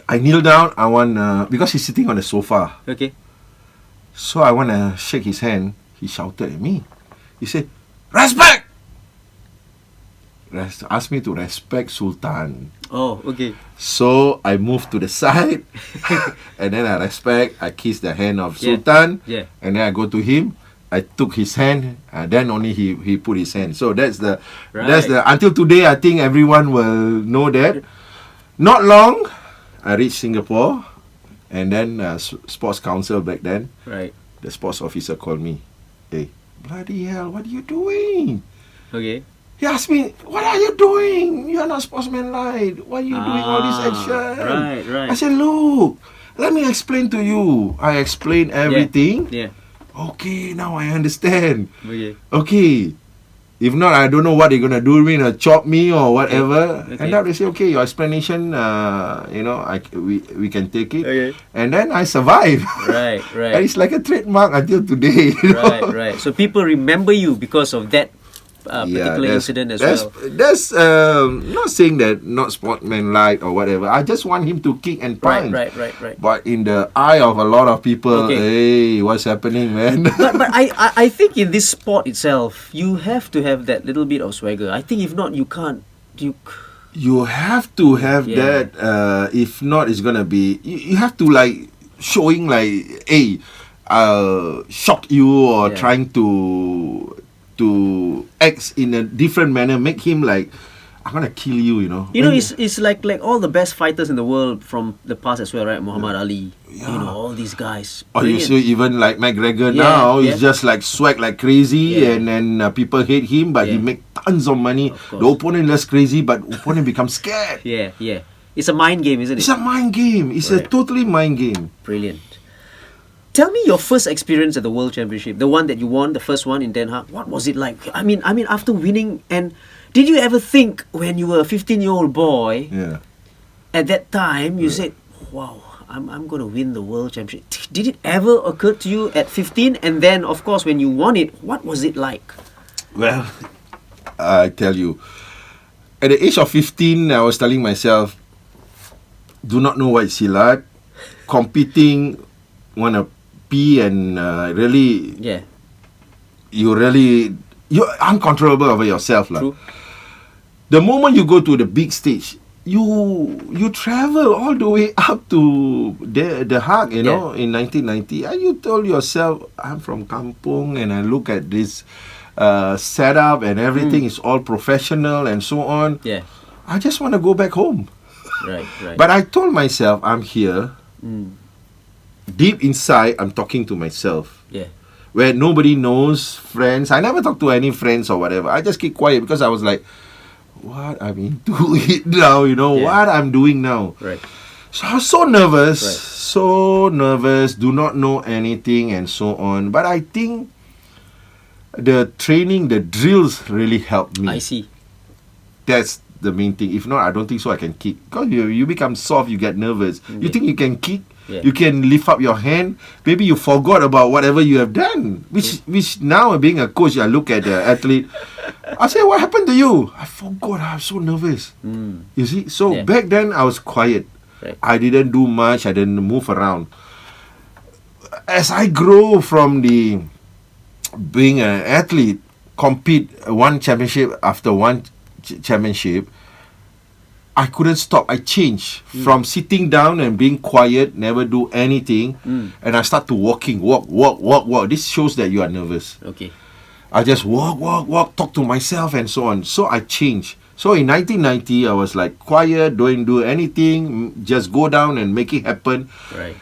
I kneel down. I want because he's sitting on the sofa. Okay. So I want to shake his hand. He shouted at me. He said, "Respect." Asked me to respect Sultan. Oh, okay. So I moved to the side, and then I respect. I kiss the hand of Yeah. Sultan, Yeah. and then I go to him. I took his hand, and then only he put his hand. So that's the until today. I think everyone will know that. Not long, I reached Singapore, and then sports council back then. Right. The sports officer called me. Hey, bloody hell! What are you doing? Okay. He asked me, "What are you doing? You're not sportsmanlike. Why are you doing all this action?" Right. I said, "Look, let me explain to you." I explained everything. Yeah. Okay, now I understand. Okay. Okay. If not, I don't know what they're gonna do with me, chop me or whatever. Okay. And now they say, okay, your explanation, we can take it. Okay. And then I survived. Right. And it's like a trademark until today. You know? Right. So people remember you because of that particular incident as well. That's not saying that not sportsmanlike or whatever. I just want him to kick and punch. Right. But in the eye of a lot of people, hey, what's happening, man? but I think in this sport itself, you have to have that little bit of swagger. I think if not, you can't. You have to have that. If not, it's gonna be. You have to like showing like, hey, shock you or trying to act in a different manner, make him like, I'm gonna kill you, you know. You know, it's like all the best fighters in the world from the past as well, right? Muhammad Ali, you know, all these guys. Or you see even like McGregor now, he's just like swag like crazy, and then people hate him, but he make tons of money. The opponent less crazy, but opponent becomes scared. Yeah. It's a mind game, isn't it? It's a mind game. It's a totally mind game. Brilliant. Tell me your first experience at the World Championship, the one that you won, the first one in Den Haag. What was it like? I mean, after winning, and did you ever think when you were a 15-year-old boy, at that time, you said, wow, I'm going to win the World Championship. Did it ever occur to you at 15? And then, of course, when you won it, what was it like? Well, I tell you, at the age of 15, I was telling myself, do not know what is Silat, competing, want to be and you're uncontrollable over yourself. True. The moment you go to the big stage, you travel all the way up to the Hague, you know, in 1990, and you told yourself, I'm from Kampung and I look at this setup and everything is all professional and so on. I just want to go back home. Right. But I told myself, I'm here. Deep inside, I'm talking to myself. Where nobody knows, friends. I never talk to any friends or whatever. I just keep quiet because I was like, what I'm into it now, what I'm doing now. Right. So I was so nervous, Right. do not know anything and so on. But I think the training, the drills really helped me. I see. That's the main thing. If not, I don't think so I can kick. Because you become soft, you get nervous. You think you can kick, you can lift up your hand. Maybe you forgot about whatever you have done. Which now, being a coach, I look at the athlete. I say, what happened to you? I forgot. I was so nervous. You see? So back then, I was quiet. Right. I didn't do much. I didn't move around. As I grow from being an athlete, compete one championship after one championship, I couldn't stop. I changed from sitting down and being quiet, never do anything, and I start to walk. This shows that you are nervous. Okay. I just walk, talk to myself and so on. So I changed. So in 1990, I was like quiet, don't do anything, just go down and make it happen. Right.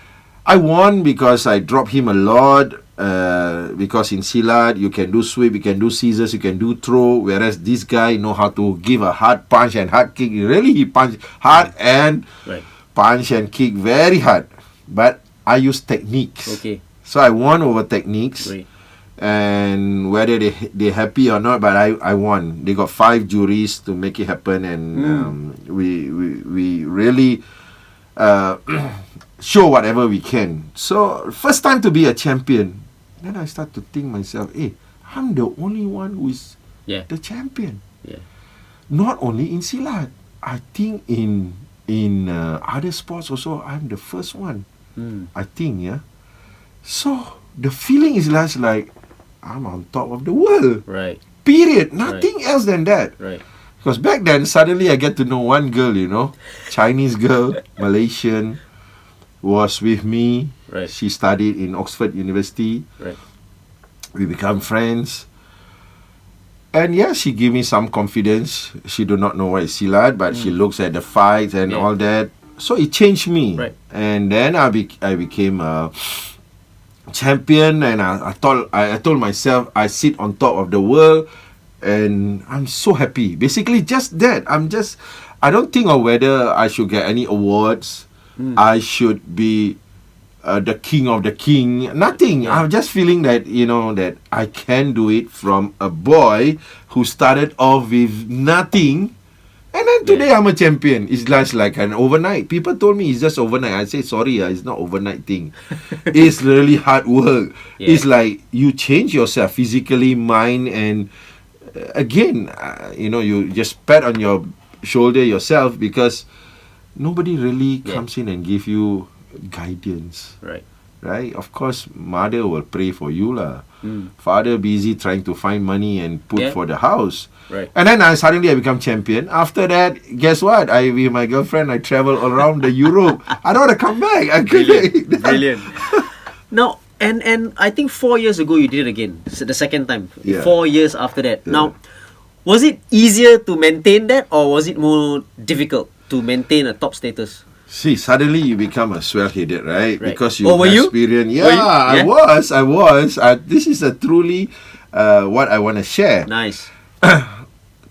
I won because I dropped him a lot. Because in Silat, you can do sweep, you can do scissors, you can do throw. Whereas this guy know how to give a hard punch and hard kick. Really, he punch hard and punch and kick very hard. But I use techniques. Okay. So I won over techniques. Right. And whether they happy or not, but I won. They got 5 juries to make it happen, and we really show whatever we can. So first time to be a champion. Then I start to think myself, hey, I'm the only one who is the champion. Yeah. Not only in Silat, I think in other sports also, I'm the first one. I think, yeah. So the feeling is less like I'm on top of the world. Right. Period. Nothing else than that. Right. Because back then, suddenly I get to know one girl, Chinese girl, Malaysian, was with me. Right. She studied in Oxford University. Right. We become friends. And yeah, she gave me some confidence. She do not know what is Silat, but she looks at the fights and all that. So it changed me. Right. And then I became a champion, and I told myself I sit on top of the world, and I'm so happy. Basically, just that. I don't think of whether I should get any awards. I should be the king of the king. Nothing. I'm just feeling that that I can do it from a boy who started off with nothing. And then today I'm a champion. It's just like an overnight. People told me it's just overnight. I say, sorry, it's not overnight thing. It's really hard work. It's like you change yourself physically, mind, and again, you just pat on your shoulder yourself, because nobody really comes in and give you guidance. Right? Of course, mother will pray for you lah. Father busy trying to find money and put for the house. Right. And then I become champion. After that, guess what? With my girlfriend, I travel around the Europe. I don't want to come back. Brilliant. Now, and I think 4 years ago you did it again. The second time. Yeah. 4 years after that. Now, was it easier to maintain that, or was it more difficult to maintain a top status? See, suddenly you become a swell-headed, right? Because you were you? experience. Were you? I was. This is a truly what I want to share. Nice.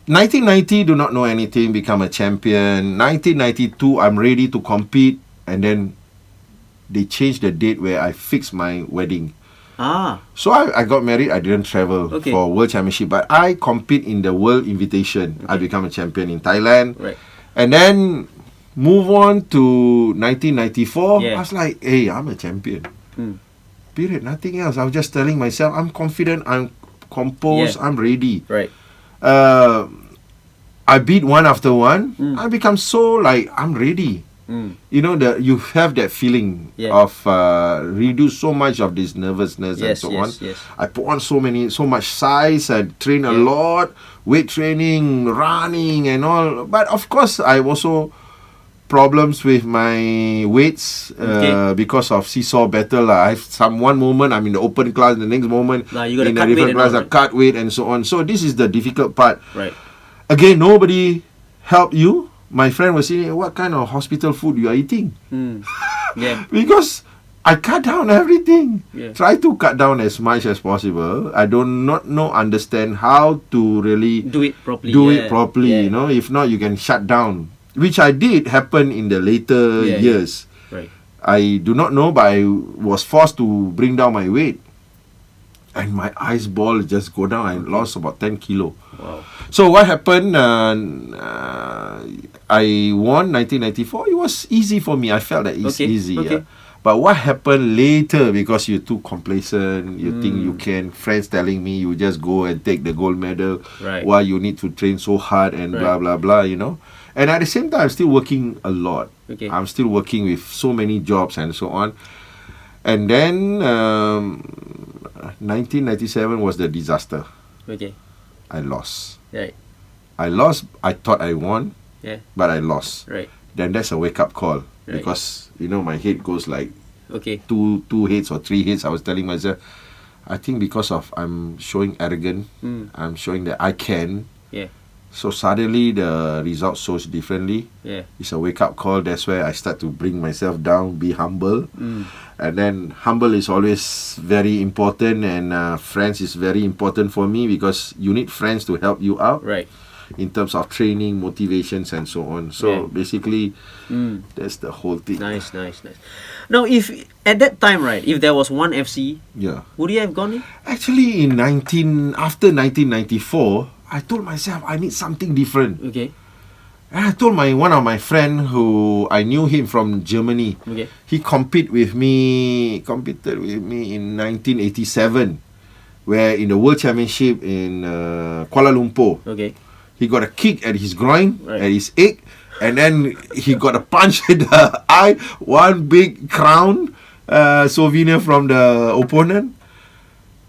1990, do not know anything, become a champion. 1992, I'm ready to compete, and then they changed the date where I fixed my wedding. So I got married. I didn't travel for World Championship, but I compete in the World Invitation. I become a champion in Thailand. Right. And then move on to 1994. I was like, hey, I'm a champion. Period. Nothing else. I was just telling myself, I'm confident, I'm composed, I'm ready. Right. I beat one after one. I become so like, I'm ready. You have that feeling of reduce so much of this nervousness and so on. I put on so much size. I train a lot, weight training, running and all. But of course, I also problems with my weights because of seesaw battle. I have one moment I'm in the open class, the next moment you in a different class I cut weight and so on. So this is the difficult part. Right. Again, nobody help you. My friend was saying, what kind of hospital food you are eating? Yeah. Because I cut down everything. Yeah. Try to cut down as much as possible. I do not understand how to really Do it properly. do it properly. Yeah. You know, if not, you can shut down. Which I did happen in the later Yeah, years. Right. I do not know, but I was forced to bring down my weight, and my ice ball just go down. I lost about 10 kilo. Wow. So what happened? I won 1994. It was easy for me. I felt that it's easy. Okay. Yeah. But what happened later, because you're too complacent, you think you can, friends telling me you just go and take the gold medal, Right. while you need to train so hard and Right. blah, blah, blah, you know. And at the same time, I'm still working a lot. Okay. I'm still working with so many jobs and so on. And then 1997 was the disaster. Okay. I lost. Right. I lost. I thought I won, Yeah. but I lost. Right. Then that's a wake up call, Right. because you know my head goes like Okay. two hits or three hits. I was telling myself, I think because of I'm showing arrogant, I'm showing that I can. Yeah. So suddenly the result shows differently. Yeah. It's a wake up call. That's where I start to bring myself down, be humble. And then humble is always very important, and friends is very important for me, because you need friends to help you out Right. in terms of training, motivations, and so on. So Yeah. basically, that's the whole thing. Nice. Now, if at that time, right, if there was one FC, Yeah. would you have gone in? Actually, after 1994, I told myself I need something different. Okay. And I told one of my friend, who I knew him from Germany. Okay. He competed with me in 1987, where in the World Championship in Kuala Lumpur, Okay. he got a kick at his groin, Right. at his egg, and then he got a punch in the eye, one big crown souvenir from the opponent,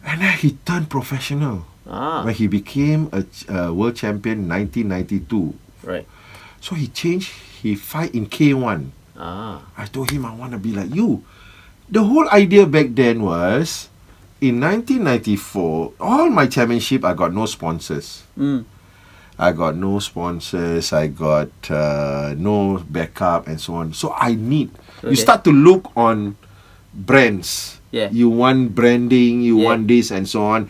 and then he turned professional. When he became a world champion in 1992. Right. So he changed, he fight in K1. I told him I want to be like you. The whole idea back then was, in 1994, all my championship, I got no sponsors. I got no sponsors, I got no backup and so on. So I need, you start to look on brands. Yeah. You want branding, you want this and so on.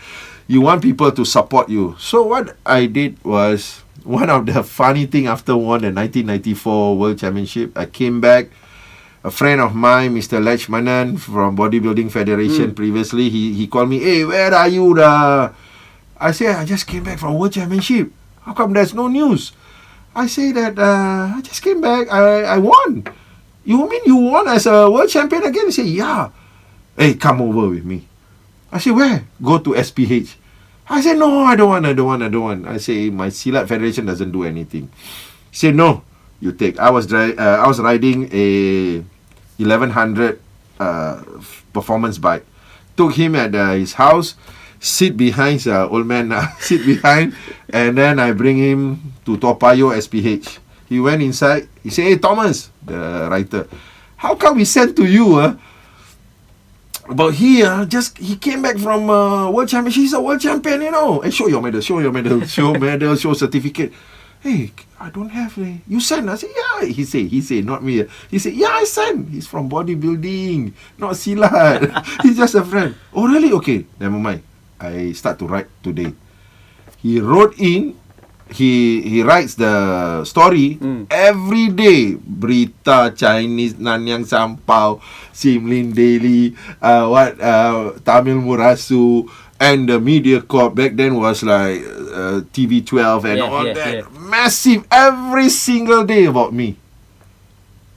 You want people to support you. So what I did was, one of the funny thing, after won the 1994 World Championship, I came back. A friend of mine, Mr. Lechmanan from Bodybuilding Federation previously, he called me, "Hey, where are you? I said, I just came back from World Championship. How come there's no news? I say that I just came back. I won. You mean you won as a world champion again? He said, yeah. Hey, come over with me. I said, where? Go to SPH. I said, no, I don't want. I say, my Silat Federation doesn't do anything. He said, no, you take. I was riding a 1100 performance bike. Took him at his house, sit behind, old man, sit behind, and then I bring him to Toa Payoh SPH. He went inside. He said, hey, Thomas, the writer, how come we sent to you, but he came back from World Championship. He's a world champion, you know. And show medal, show certificate. Hey, I don't have. You sent? I said, yeah. He said, not me. He said, yeah, I sent. He's from bodybuilding, not Silat. He's just a friend. Oh, really? Okay, never mind. I start to write today. He wrote in. He writes the story every day. Berita Chinese, Nanyang Sampao, Simlin Daily, Tamil Murasu, and the Media Corp back then was like TV12 and all that. Yeah. Massive every single day about me.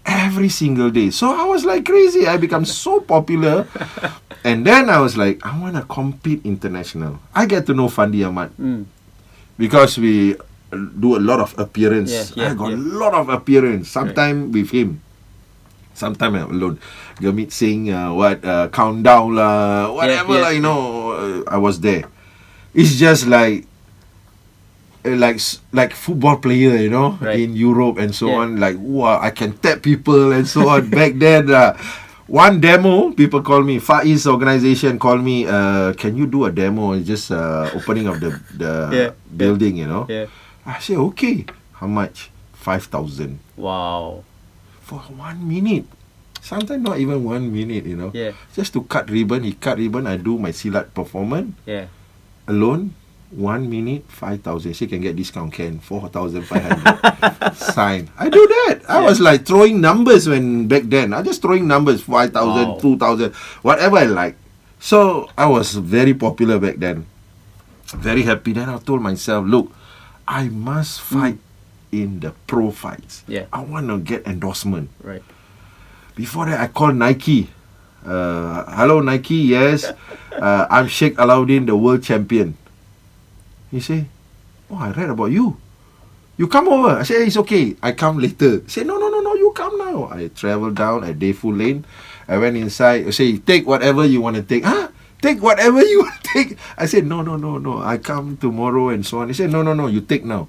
Every single day. So I was like crazy. I become so popular. And then I was like, I want to compete international. I get to know Fandi Ahmad. Because we do a lot of appearance. I got a lot of appearance. Sometimes with him. Sometimes I'm alone. Gurmeet Singh, Countdown lah, whatever lah, you know, I was there. It's just like football player, you know, in Europe and so on. Like, wow, I can tap people and so on. Back then, one demo, people call me, Far East organization call me, can you do a demo? It's just opening of the building, you know. I say, okay. How much? 5,000. Wow. For 1 minute. Sometimes not even 1 minute, you know. Yeah. Just to cut ribbon. He cut ribbon. I do my Silat performance. Yeah. Alone, 1 minute, 5,000. She can get discount, can 4,500. Sign. I do that. I was like throwing numbers when back then. I just throwing numbers, 5,000, 2,000, whatever I like. So I was very popular back then. Very happy. Then I told myself, look, I must fight in the pro fights. Yeah. I want to get endorsement. Right. Before that, I called Nike. Hello, Nike. Yes. I'm Sheikh Alau'ddin, the world champion. He say, oh, I read about you. You come over. I say, it's okay. I come later. He say, no, you come now. I travel down at Dayful Lane. I went inside. I say, take whatever you want to take. Huh? Take whatever you want to take. I said, no. I come tomorrow and so on. He said, no, you take now.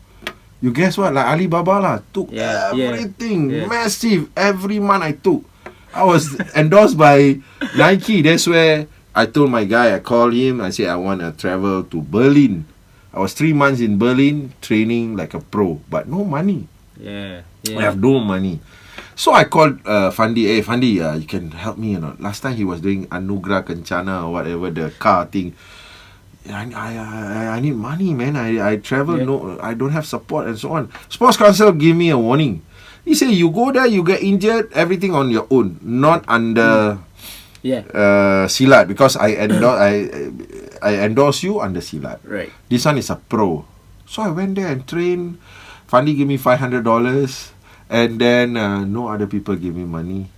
You guess what? Like Alibaba lah. Took everything. Yeah. Massive. Every month I took. I was endorsed by Nike. That's where I told my guy, I called him. I said, I want to travel to Berlin. I was 3 months in Berlin training like a pro. But no money. Yeah. I have no money. So I called Fandi. Hey, Fandi, you can help me or not? Last time he was doing Anugerah Kencana or whatever, the car thing. I need money, man. I travel, no, I don't have support and so on. Sports Council give me a warning. He said, you go there, you get injured, everything on your own, not under Silat, because I endorse you under Silat. Right. This one is a pro. So I went there and trained. Fandi gave me $500, and then no other people give me money.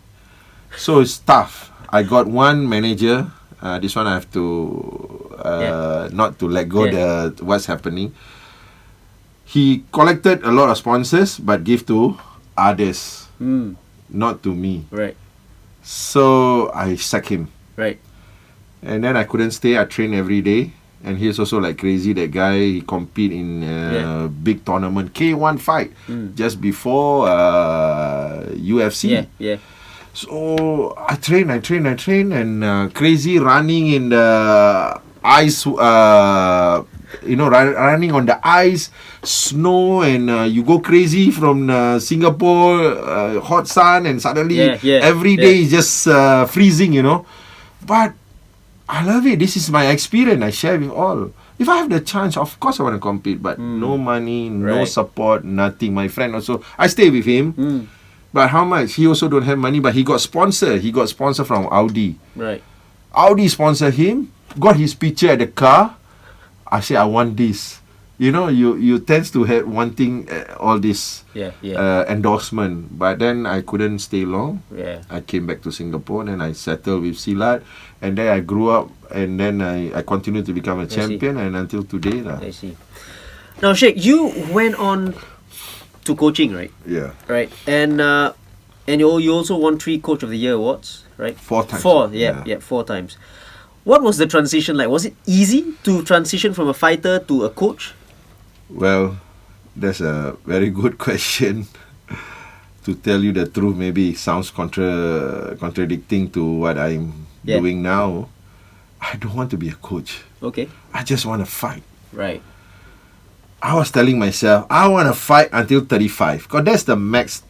So it's tough. I got one manager. This one I have to not to let go the what's happening. He collected a lot of sponsors, but give to others, not to me. Right. So I sacked him. Right. And then I couldn't stay. I train every day. And he's also like crazy. That guy, he compete in big tournament, K1 fight, just before UFC. Yeah. So I train, and crazy running in the ice, running on the ice, snow, and you go crazy from Singapore, hot sun, and suddenly every day is just freezing, But I love it. This is my experience. I share with all. If I have the chance, of course I want to compete, but no money, no support, nothing. My friend also, I stay with him. But how much? He also don't have money, but he got sponsor. He got sponsor from Audi. Right. Audi sponsor him, got his picture at the car. I say, I want this. You tends to have wanting all this endorsement. But then I couldn't stay long. Yeah. I came back to Singapore, and then I settled with Silat. And then I grew up, and then I continued to become a champion, and until today. I see. Now, Sheikh, you went on to coaching, right? Yeah. Right. And you also won 3 Coach of the Year awards, right? 4 times. 4, 4 times. What was the transition like? Was it easy to transition from a fighter to a coach? Well, that's a very good question. To tell you the truth, maybe it sounds contradicting to what I'm doing now. I don't want to be a coach. Okay. I just want to fight. Right. I was telling myself, I want to fight until 35. Because that's the max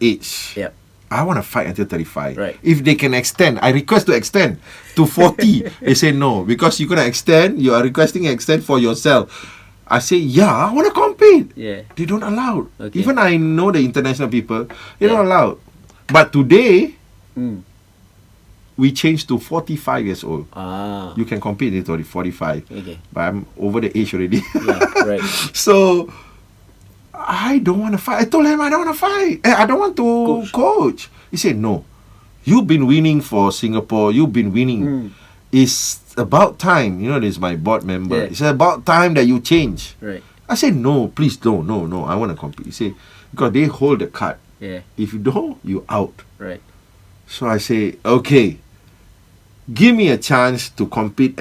age. Yep. I want to fight until 35. Right. If they can extend, I request to extend to 40. They say no. Because you're going to extend, you are requesting extend for yourself. I say, I want to compete. Yeah. They don't allow. Okay. Even I know the international people, they don't allow. But today, we changed to 45 years old. You can compete until 45. Okay. But I'm over the age already. Right. So, I don't want to fight. I told him I don't want to fight. I don't want to coach. He said, no. You've been winning for Singapore. You've been winning. It's about time. This is my board member. Yeah. It's about time that you change. Right. I said, no, please don't. No. I want to compete. He said, because they hold the card. Yeah. If you don't, you out. Right. So I say, okay, give me a chance to compete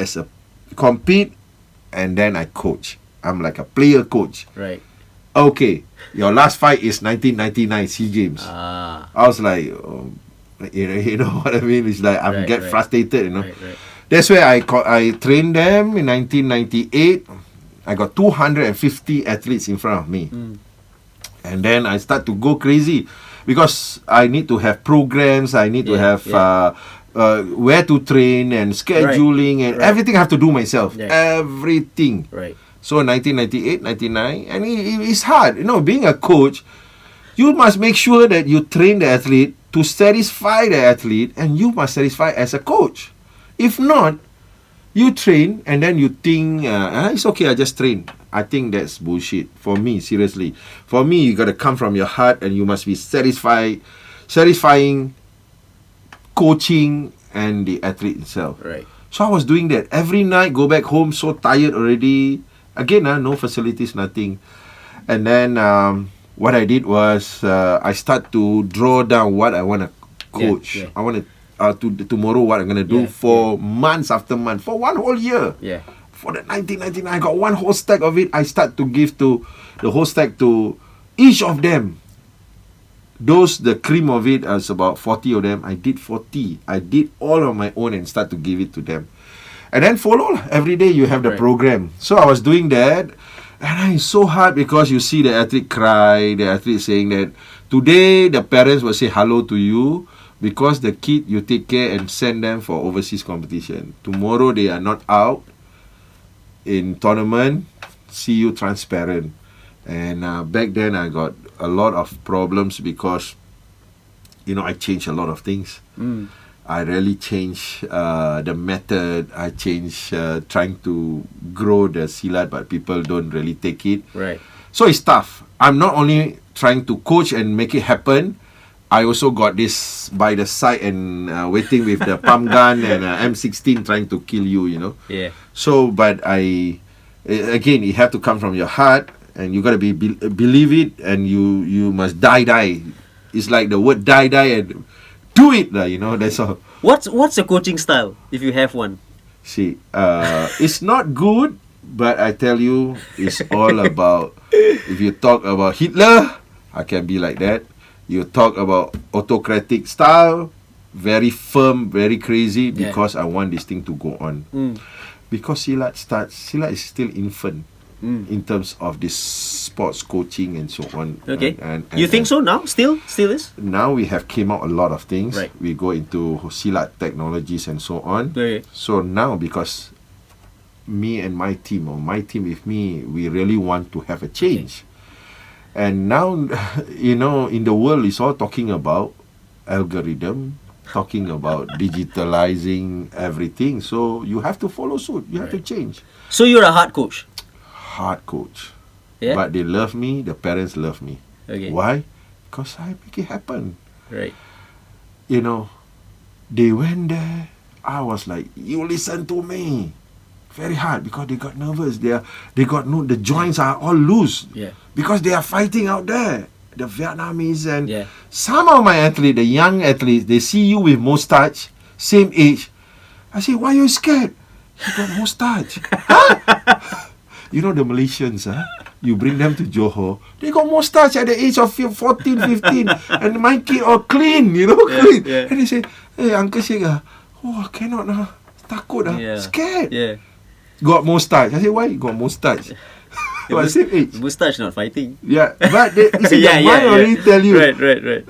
and then I coach. I'm like a player coach. Right. Okay, your last fight is 1999 SEA Games. I was like, you know what I mean? It's like I get frustrated, Right. That's where I trained them in 1998. I got 250 athletes in front of me. And then I start to go crazy. because I need to have programs, I need to have where to train and scheduling and everything I have to do myself. Everything. Right. So 1998, 99, and it's hard. You know, being a coach, you must make sure that you train the athlete to satisfy the athlete, and you must satisfy as a coach. If not, you train and then you think, it's okay, I just train. I think that's bullshit. For me, seriously. For me, you got to come from your heart and you must be satisfying coaching and the athlete itself. Right. So I was doing that. Every night, go back home so tired already. Again, no facilities, nothing. And then what I did was I start to draw down what I want to coach. I want to tomorrow what I'm going to do for months after month, for one whole year. Yeah. For the 1999, I got one whole stack of it. I start to give to the whole stack to each of them. The cream of it is about 40 of them. I did 40. I did all of my own and start to give it to them. And then follow. Every day you have the program. So I was doing that. And it's so hard because you see the athlete cry. The athlete saying that today the parents will say hello to you because the kid you take care and send them for overseas competition. Tomorrow they are not out in tournament. See you transparent. And back then I got a lot of problems because, I changed a lot of things. I really changed the method. I changed trying to grow the Silat, but people don't really take it. Right. So it's tough. I'm not only trying to coach and make it happen, I also got this by the side and waiting with the pump gun and M16 trying to kill you, Yeah. So, but again, it have to come from your heart. And you gotta believe it, and you must die. It's like the word die and do it, that's all. What's your coaching style, if you have one? See, it's not good, but I tell you, it's all about, if you talk about Hitler, I can be like that. You talk about autocratic style, very firm, very crazy, because I want this thing to go on. Because Silat is still infant. In terms of this sports coaching and so on. Okay. And you think so now? Still is? Now we have came out a lot of things. Right. We go into Silat technologies and so on. Okay. So now, because me and my team, or my team with me, we really want to have a change. And now, in the world, it's all talking about algorithm, talking about digitalizing everything. So you have to follow suit. You have to change. So you're a hard coach? Hard coach. Yeah? But they love me, the parents love me. Okay. Why? Because I make it happen. Right. They went there. I was like, you listen to me. Very hard because they got nervous. The joints are all loose. Yeah. Because they are fighting out there. The Vietnamese and some of my athletes, the young athletes, they see you with mustache, same age. I say, why are you scared? You got mustache. Huh? The Malaysians, you bring them to Johor, they got mustache at the age of 14, 15, and my kid all clean, clean. Yeah. And they say, hey, Uncle Sheikh, cannot, takut, scared. Yeah. Got mustache. I say, why you got mustache? Same age. Mustache not fighting. Yeah, but the mind already tell you. Right.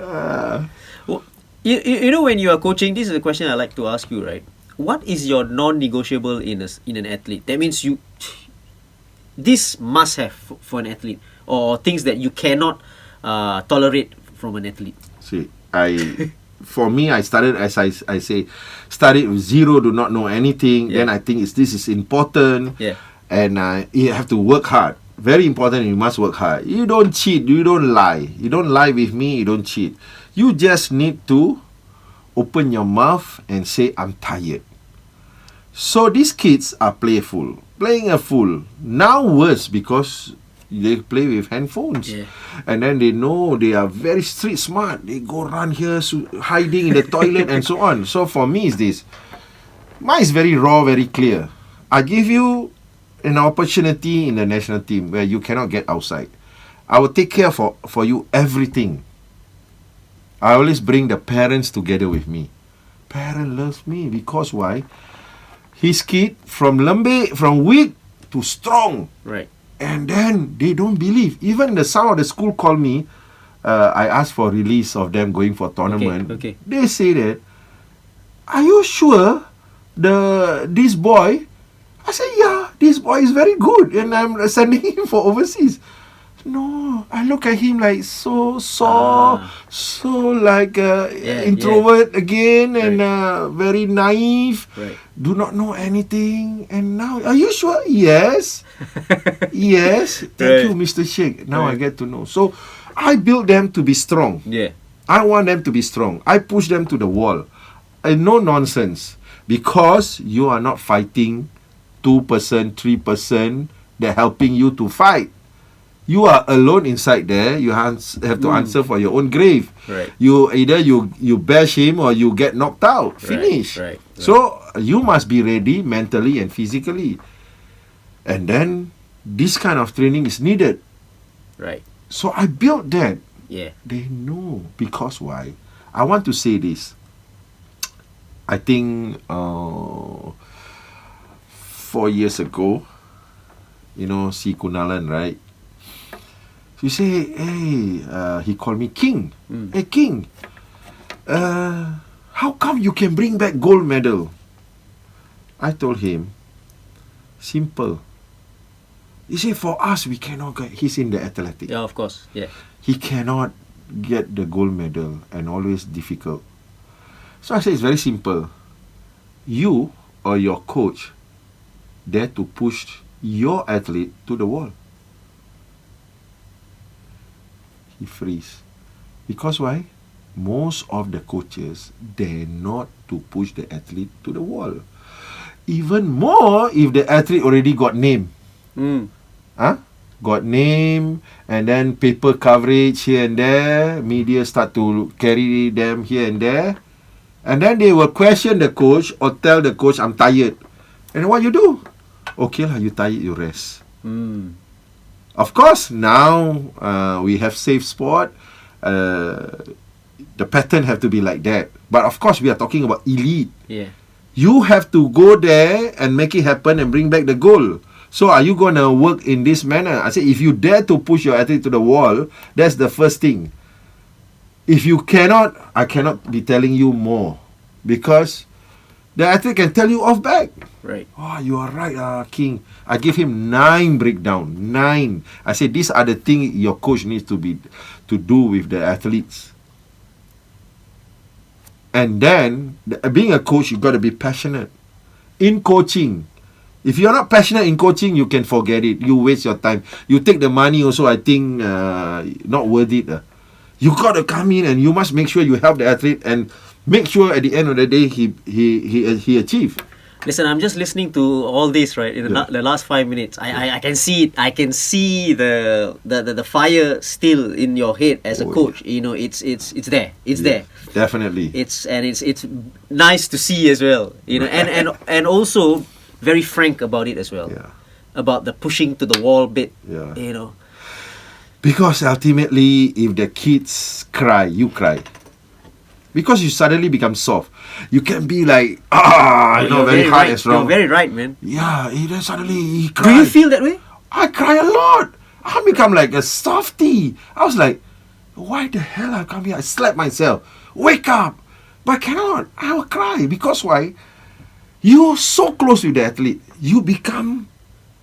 Well, when you are coaching, this is a question I like to ask you, right? What is your non-negotiable in an athlete? That means this must have for an athlete, or things that you cannot tolerate from an athlete. See, for me, I started, as I say, started with zero, do not know anything. Then I think this is important. Yeah. And you have to work hard. Very important, you must work hard. You don't cheat, you don't lie. You don't lie with me, you don't cheat. You just need to open your mouth and say, I'm tired. So these kids are playful. Playing a fool. Now worse because they play with handphones. Yeah. And then they know they are very street smart. They go run here, hiding in the toilet and so on. So for me is this. Mine is very raw, very clear. I give you an opportunity in the national team where you cannot get outside. I will take care for you everything. I always bring the parents together with me. Parent loves me because why? His kid from weak to strong. Right. And then they don't believe. Even some of the school call me, I asked for release of them going for tournament. Okay. They say that, are you sure this boy? I said, yeah, this boy is very good and I'm sending him for overseas. No, I look at him like so sore, so like introvert again, and very naive, do not know anything. And now, are you sure? Yes. Yes. Thank you, Mr. Sheikh. Now I get to know. So I built them to be strong. Yeah. I want them to be strong. I push them to the wall. No nonsense. Because you are not fighting 2%, 3%. They're helping you to fight. You are alone inside there. You have to answer for your own grave. Right. You either you bash him or you get knocked out. Finish. Right. So you must be ready mentally and physically. And then this kind of training is needed. Right. So I built that. Yeah. They know. Because why? I want to say this. I think 4 years ago, si Kunalan, right? He say, hey, he called me King. Hey, King, how come you can bring back gold medal? I told him, simple. He said, for us, we cannot get, he's in the athletics. Yeah, of course. Yeah. He cannot get the gold medal and always difficult. So I said, it's very simple. You or your coach dare to push your athlete to the wall. He freeze. Because why? Most of the coaches dare not to push the athlete to the wall. Even more if the athlete already got name. Got name, and then paper coverage here and there. Media start to carry them here and there. And then they will question the coach or tell the coach, I'm tired. And what you do? Okay lah, you tired, you rest. Of course, now we have safe sport. The pattern have to be like that. But of course, we are talking about elite. Yeah. You have to go there and make it happen and bring back the goal. So are you going to work in this manner? I said, if you dare to push your athlete to the wall, that's the first thing. If you cannot, I cannot be telling you more. Because the athlete can tell you off back. Right. Oh, you are right, King. I give him 9 breakdown. 9. I said, these are the things your coach needs to do with the athletes. And then, being a coach, you got to be passionate. In coaching, if you're not passionate in coaching, you can forget it. You waste your time. You take the money also, I think, not worth it. You got to come in and you must make sure you help the athlete and make sure at the end of the day he achieve. Listen, I'm just listening to all this, right? In the last 5 minutes, I can see it. I can see the fire still in your head as a coach. Yeah. It's there. It's there. Definitely. It's nice to see as well. And also very frank about it as well. Yeah. About the pushing to the wall bit. Yeah. Because ultimately, if the kids cry, you cry. Because you suddenly become soft. You can be like, very hard and strong. You're very right, man. Yeah, then suddenly he cries. Do you feel that way? I cry a lot. I become like a softie. I was like, why the hell I come here? I slap myself. Wake up. But I cannot. I will cry. Because why? You're so close with the athlete. You become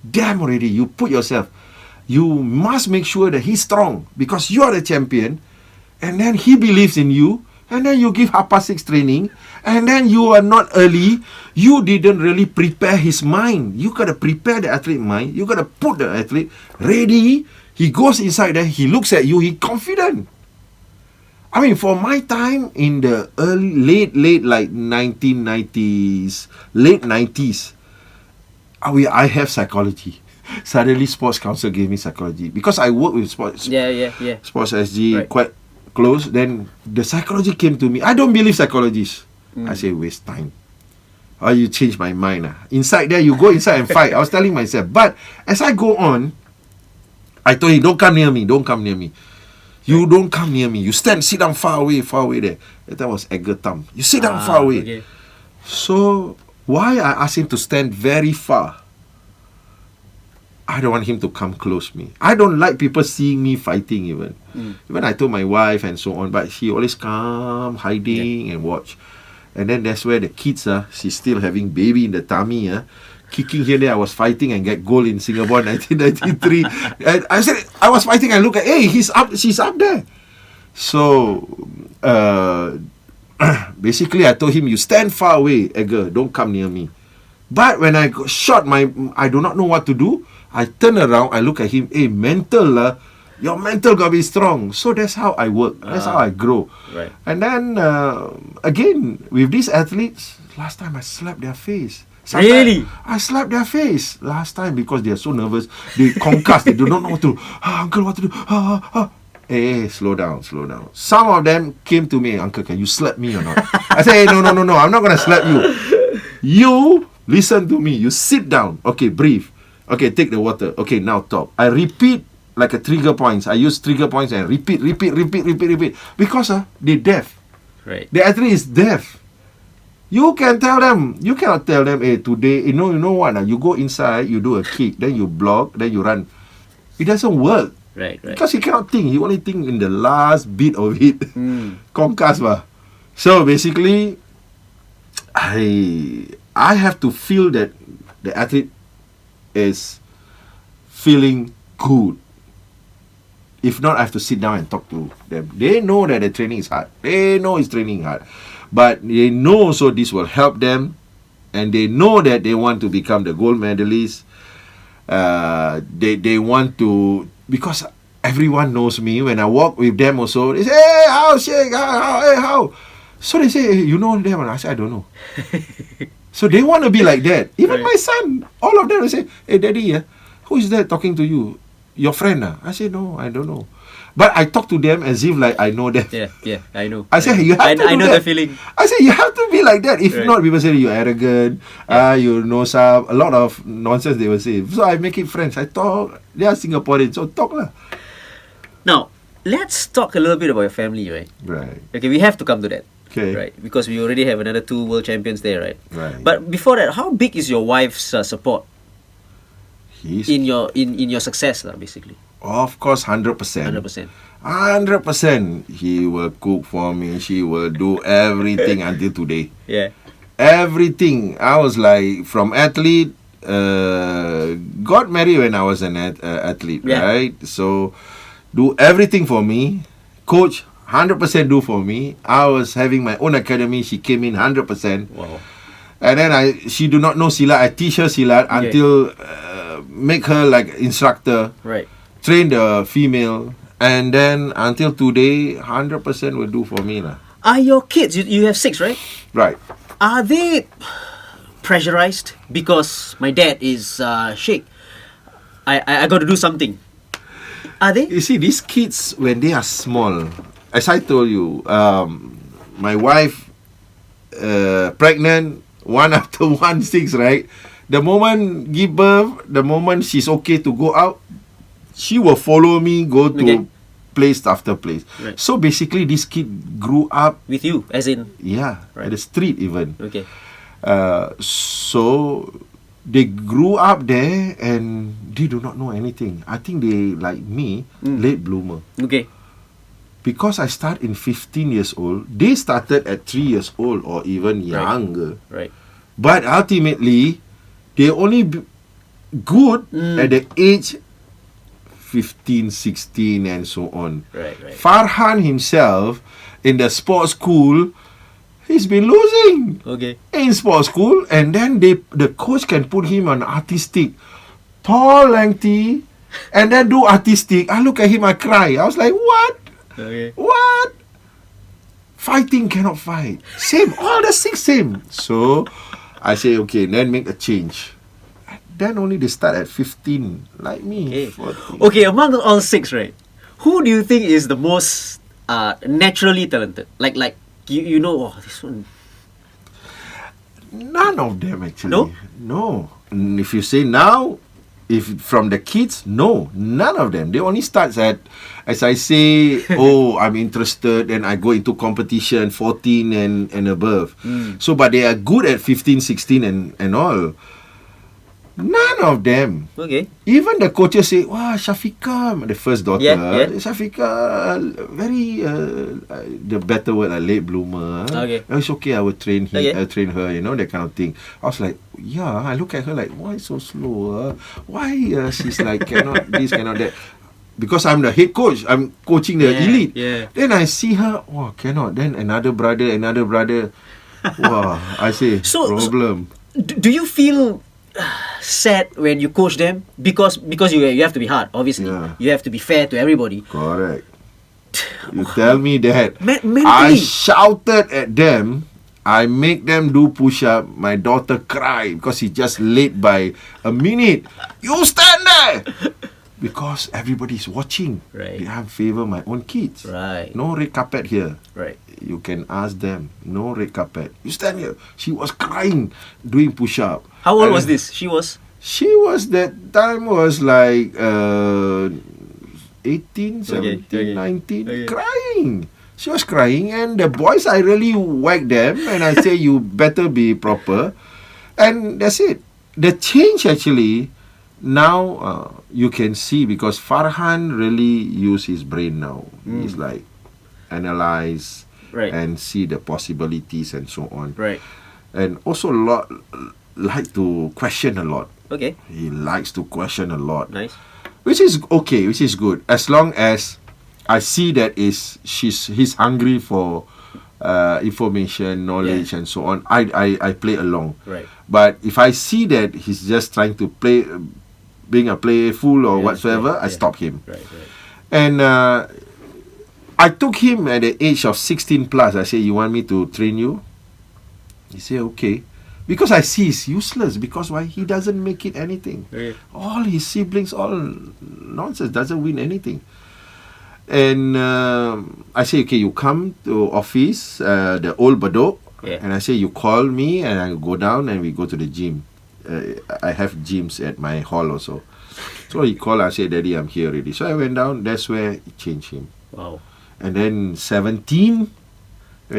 damn already. You put yourself. You must make sure that he's strong. Because you are the champion. And then he believes in you. And then you give 6:30 training. And then you are not early. You didn't really prepare his mind. You got to prepare the athlete mind. You got to put the athlete ready. He goes inside there. He looks at you. He confident. I mean, for my time in the late like 1990s, late 90s, I have psychology. Suddenly, Sports Council gave me psychology. Because I work with Sports. Yeah. Sports SG, Right. quite close. Then the psychology came to me. I don't believe psychologists. I say, waste time. Or you change my mind. Inside there, you go inside and fight. I was telling myself. But as I go on, I told him, don't come near me. Don't come near me. You don't come near me. You sit down far away there. That was Edgar Thumb. You sit down far away. Okay. So, why I asked him to stand very far? I don't want him to come close me. I don't like people seeing me fighting even. Even I told my wife and so on, but she always come hiding and watch. And then that's where the kids, she's still having baby in the tummy, kicking here and there. I was fighting and get goal in Singapore 1993. And I said, I was fighting and look at, hey, she's up there. So, basically I told him, you stand far away, Edgar, don't come near me. But when I got shot, I do not know what to do. I turn around, I look at him, hey, mental, your mental gotta be strong. So that's how I work. That's how I grow. Right. And then, again, with these athletes, last time I slapped their face. Sometimes Really? I slapped their face last time because they are so nervous. They concussed. They do not know what to do. Uncle, what to do? Hey, slow down. Some of them came to me, Uncle, can you slap me or not? I said, hey, no, I'm not going to slap you. You listen to me. You sit down. Okay, breathe. Okay, take the water. Okay, now talk. I repeat like a trigger points. I use trigger points and repeat. Because they're deaf. Right. The athlete is deaf. You cannot tell them, hey, today, you know what? You go inside, you do a kick, then you block, then you run. It doesn't work. Right. Because he cannot think. He only think in the last bit of it. Concuss. So basically, I have to feel that the athlete is feeling good. If not, I have to sit down and talk to them. They know that the training is hard. They know it's training hard. But they know also this will help them. And they know that they want to become the gold medalists. They want to... Because everyone knows me. When I walk with them also, they say, hey, how, Sheikh? How? So they say, hey, you know them? And I say, I don't know. So they want to be like that. Even my son, all of them will say, hey, Daddy, who is that talking to you? Your friend? I say, no, I don't know. But I talk to them as if like I know them. Yeah, I know. I say, you have to I do know that. the feeling. I say, you have to be like that. If not, people say you're arrogant, you know some, a lot of nonsense they will say. So I make it friends. I talk. They are Singaporeans, so talk lah. Now, let's talk a little bit about your family, right? Right. Okay, we have to come to that. Okay. Right, because we already have another 2 world champions there, right? Right. But before that, how big is your wife's support in your success, basically? Of course, 100%. 100%. 100%. He will cook for me. She will do everything until today. Yeah. Everything. I was like, from athlete, got married when I was an athlete, right? So, do everything for me. Coach, 100% do for me. I was having my own academy. She came in 100%. Wow. And then she do not know Silat. I teach her Silat until make her like instructor. Right. Train the female. And then until today, 100% will do for me lah. Are your kids, you have 6, right? Right. Are they pressurized? Because my dad is Sheikh. I got to do something. Are they? You see, these kids, when they are small, as I told you, my wife pregnant, one after 1, 6, right? The moment give birth, the moment she's okay to go out, she will follow me, go to place after place. Right. So basically, this kid grew up with you, as in? Yeah, right. At the street even. Okay. So they grew up there and they do not know anything. I think they, like me, late bloomer. Okay. Because I start in 15 years old, they started at 3 years old or even younger. Right. But ultimately, they only good at the age 15, 16 and so on. Right. Farhan himself, in the sports school, he's been losing. Okay. In sports school, and then the coach can put him on artistic, tall, lengthy, and then do artistic. I look at him, I cry. I was like, what? Okay. What? Fighting cannot fight. Same, all the 6 same. So I say, okay, then make a change. Then only they start at 15, like me. Okay, among all 6, right? Who do you think is the most naturally talented? Like you know, this one. None of them actually. No? No. If you say now, if from the kids, no, none of them. They only start at, as I say, oh, I'm interested, and I go into competition, 14 and above. So, but they are good at 15, 16 and all. None of them. Okay. Even the coaches say, "Wow, Shafiqah, the first daughter, Shafiqah, very the better word, late bloomer. Okay. It's okay. I will train him, Okay. train her. That kind of thing." I was like, "Yeah." I look at her like, "Why so slow? Why she's like cannot this, cannot that." Because I'm the head coach, I'm coaching the elite. Yeah. Then I see her, cannot. Then another brother. Wow, I say problem. Do you feel sad when you coach them because you have to be hard, obviously. Yeah. You have to be fair to everybody. Correct. You tell me that. Mentally. I shouted at them. I make them do push-up. My daughter cried because he just late by a minute. You stand there! Because everybody's watching. Right. I favor my own kids. Right. No red carpet here. Right. You can ask them. No red carpet. You stand here. She was crying, doing push-up. How old was this? She was that time was like 18, 17, 19, crying. She was crying, and the boys, I really whack them, and I say, you better be proper. And that's it. The change actually, now you can see, because Farhan really use his brain now. He's like, analyze and see the possibilities and so on. Right. And also like to question a lot. Okay. He likes to question a lot. Nice. Which is okay, which is good. As long as I see that he's hungry for information, knowledge and so on, I play along. Right. But if I see that he's just trying to play, being a playful or whatsoever, I stop him. Right. And I took him at the age of 16 plus. I say, you want me to train you? He said, okay. Because I see he's useless. Because why? He doesn't make it anything. Okay. All his siblings, all nonsense, doesn't win anything. And I say, okay, you come to office, the old Bedok, and I say, you call me, and I go down and we go to the gym. I have gyms at my hall also. So he called, I said, Daddy, I'm here already. So I went down, that's where it changed him. Wow. And then 17,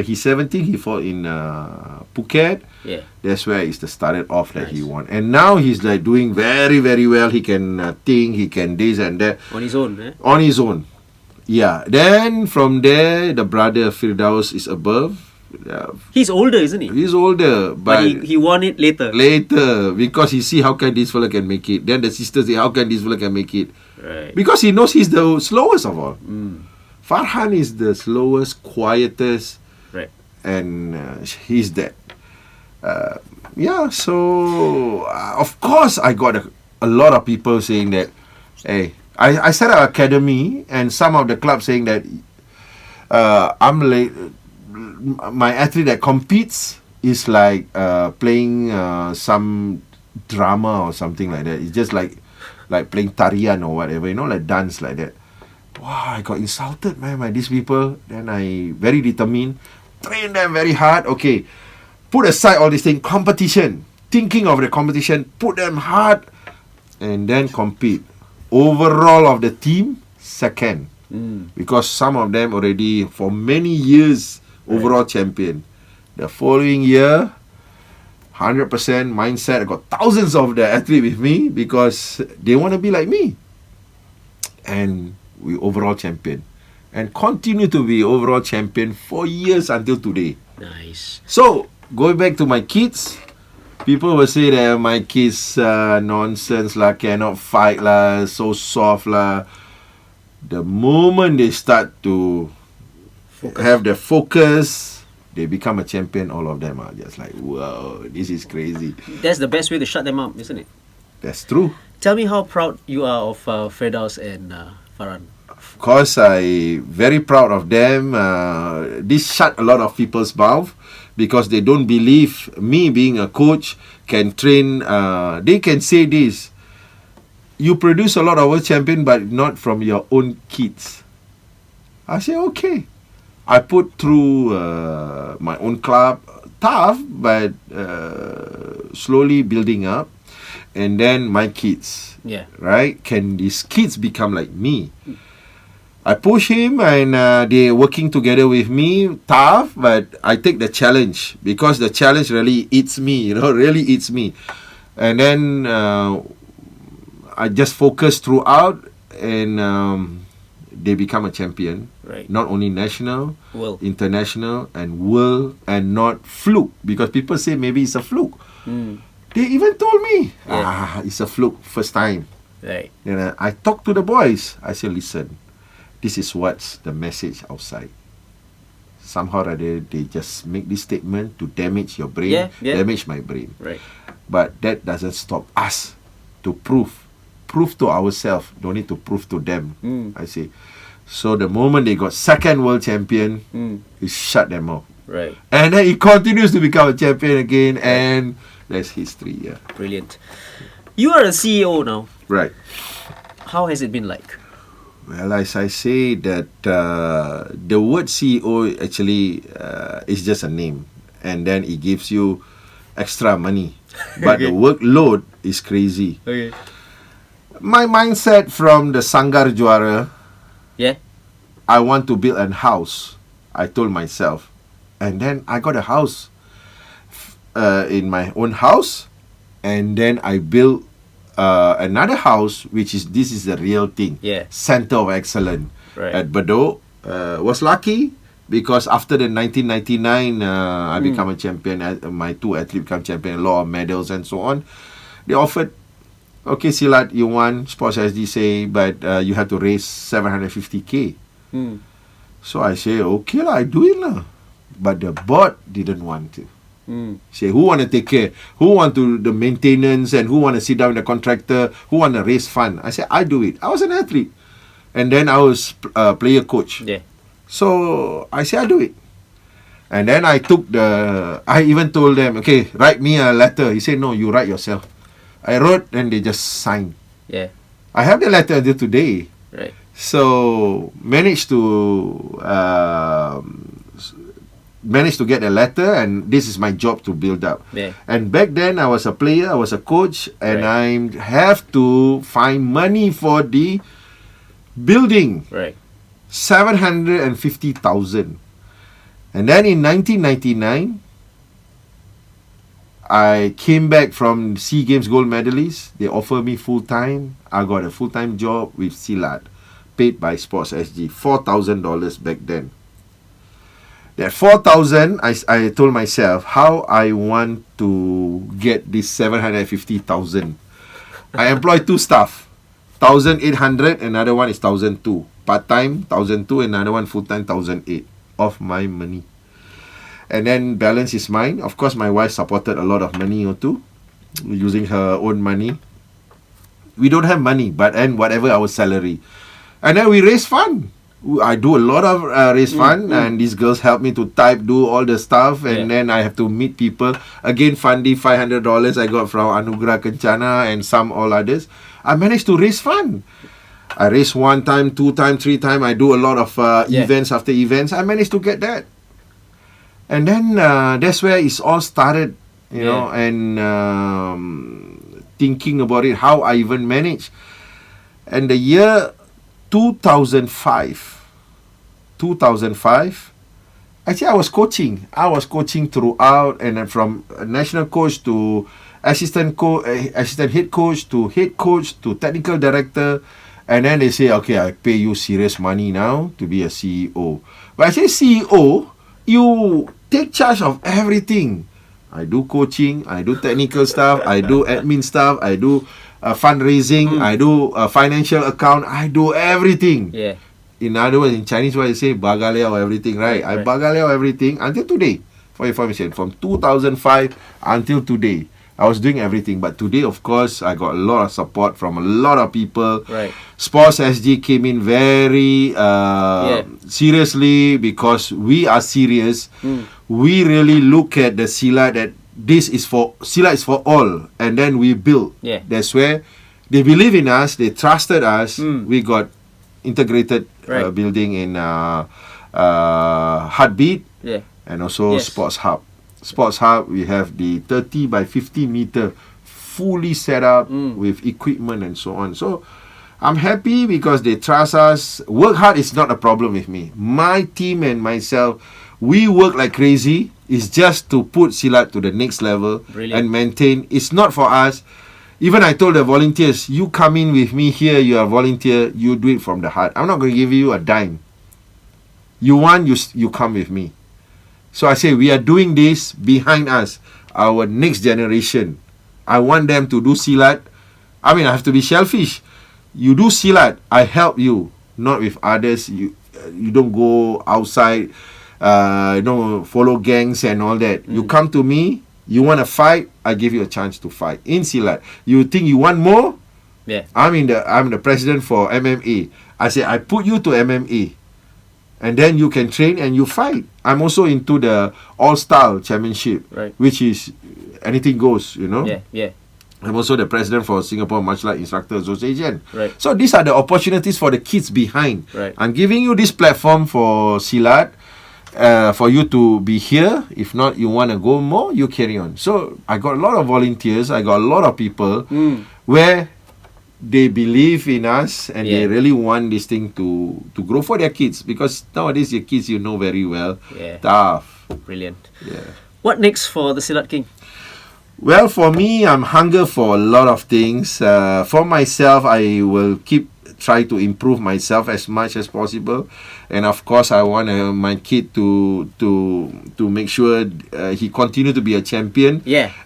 he's 17, he fought in Phuket. Yeah. That's where it started off that he won. And now he's like doing very, very well. He can think, he can this and that. On his own, eh? On his own. Yeah. Then from there, the brother Firdaus is above. He's older, isn't he? He's older. But he won it later. Later. Because he see how can this fella can make it. Then the sisters say, how can this fella can make it. Right. Because he knows he's the slowest of all. Farhan is the slowest, quietest. Right. And he's that. So of course I got a lot of people saying that, hey, I set up academy, and some of the clubs saying that I'm like, my athlete that competes is like playing some drama or something like that. It's just like playing tarian or whatever, like dance like that. Wow, I got insulted, man, by these people. Then I very determined, train them very hard. Okay, put aside all this thing, competition, thinking of the competition, put them hard, and then compete. Overall of the team, second. Because some of them already for many years overall champion. The following year, 100% mindset. I got thousands of the athletes with me because they want to be like me. And we overall champion. And continue to be overall champion for years until today. Nice. So, going back to my kids, people will say that my kids nonsense lah, cannot fight lah, so soft lah. The moment they start to have the focus, they become a champion. All of them are just like, wow, this is crazy. That's the best way to shut them up, isn't it? That's true. Tell me how proud you are of Firdaus and Farhan. Of course, I very proud of them. This shut a lot of people's mouth because they don't believe me being a coach can train. They can say this: you produce a lot of world champion, but not from your own kids. I say okay. I put through my own club, tough, but slowly building up, and then my kids. Yeah. Right? Can these kids become like me? I push him, and they're working together with me. Tough, but I take the challenge because the challenge really eats me. Really eats me. And then I just focused throughout, and they become a champion. Right. Not only national, World. international, and world, and not fluke. Because people say maybe it's a fluke. They even told me, it's a fluke, first time. Right. And I talked to the boys. I said, listen, this is what's the message outside. Somehow or other, they just make this statement to damage your brain, damage my brain. Right. But that doesn't stop us to prove to ourselves. Don't need to prove to them. I say. So the moment they got second world champion, it shut them off. Right. And then he continues to become a champion again, and that's history. Yeah. Brilliant. You are a CEO now. Right. How has it been like? Well, as I say that the word CEO actually is just a name, and then it gives you extra money. But the workload is crazy. Okay. My mindset from the Sanggar Juara, Yeah. I want to build a house. I told myself. And then I got a house in my own house. And then I built another house, this is the real thing. Yeah. Center of Excellence at Bedok. Was lucky because after the 1999, I become a champion. My two athletes become champion, a lot of medals and so on. They offered, okay, Silat, you won. Sports SD say, but you have to raise 750K. So I say, okay lah, I do it lah. But the board didn't want to. Say, who want to take care? Who want to the maintenance, and who want to sit down with the contractor? Who want to raise fund? I said, I do it. I was an athlete. And then I was player coach. Yeah. So I said, I do it. And then I even told them, okay, write me a letter. He said, no, you write yourself. I wrote, and they just signed. Yeah. I have the letter until today. Right. So managed to get a letter, and this is my job to build up. Yeah. And back then I was a player, I was a coach, and I have to find money for the building. Right. 750,000. And then in 1999, I came back from SEA Games gold medalist. They offered me full-time. I got a full-time job with Silat, paid by Sports SG, $4,000 back then. That 4,000, I told myself how I want to get this 750,000. I employ two staff, 1,800, another one is 1,200. Part-time, 1,200, another one full-time, 1,800 of my money. And then balance is mine. Of course, my wife supported a lot of money or two, using her own money. We don't have money, but and whatever our salary. And then we raise fund. I do a lot of raise fund, and these girls help me to type, do all the stuff, and then I have to meet people. Again, Fundi, $500 I got from Anugerah Kencana and some all others. I managed to raise fund. I raise 1 time, 2 time, 3 time. I do a lot of events after events. I managed to get that. And then that's where it's all started, you know, and thinking about it, how I even managed. And the year 2005, actually I was coaching throughout, and then from national coach to assistant head coach to technical director. And then they say, okay, I pay you serious money now to be a CEO. But I say CEO, you take charge of everything. I do coaching, I do technical stuff, I do admin stuff, I do fundraising, I do financial account, I do everything. Yeah. In other words, in Chinese, what you say, bagaliao everything, right? I bagaliao everything until today. For information, from 2005 until today, I was doing everything. But today, of course, I got a lot of support from a lot of people. Right. Sports SG came in very seriously, because we are serious. We really look at the Silat that Silat is for all, and then we build. Yeah. That's where they believe in us. They trusted us. We got integrated building in Heartbeat, and also Sports Hub. Sports Hub, we have the 30 by 50 meter fully set up with equipment and so on. So I'm happy because they trust us. Work hard is not a problem with me. My team and myself, we work like crazy. It's just to put Silat to the next level. Brilliant. And maintain. It's not for us. Even I told the volunteers, you come in with me here, you are a volunteer, you do it from the heart. I'm not going to give you a dime. You want, you come with me. So I say, we are doing this behind us, our next generation. I want them to do Silat. I mean, I have to be selfish. You do Silat, I help you, not with others. You don't go outside, follow gangs and all that. You come to me, you want to fight, I give you a chance to fight in Silat. You think you want more? Yeah. I'm the president for MMA. I say, I put you to MMA. And then you can train and you fight. I'm also into the all-style championship, right, which is anything goes, you know. Yeah. I'm also the president for Singapore Martial Art Instructor Association. Right. So these are the opportunities for the kids behind. Right. I'm giving you this platform for Silat, for you to be here. If not, you want to go more, you carry on. So I got a lot of volunteers. I got a lot of people where they believe in us and they really want this thing to grow for their kids, because nowadays your kids, you know very well, tough. Brilliant. Yeah. What next for the Silat King? Well, for me, I'm hunger for a lot of things. For myself, I will try to improve myself as much as possible, and of course, I want my kid to make sure he continue to be a champion.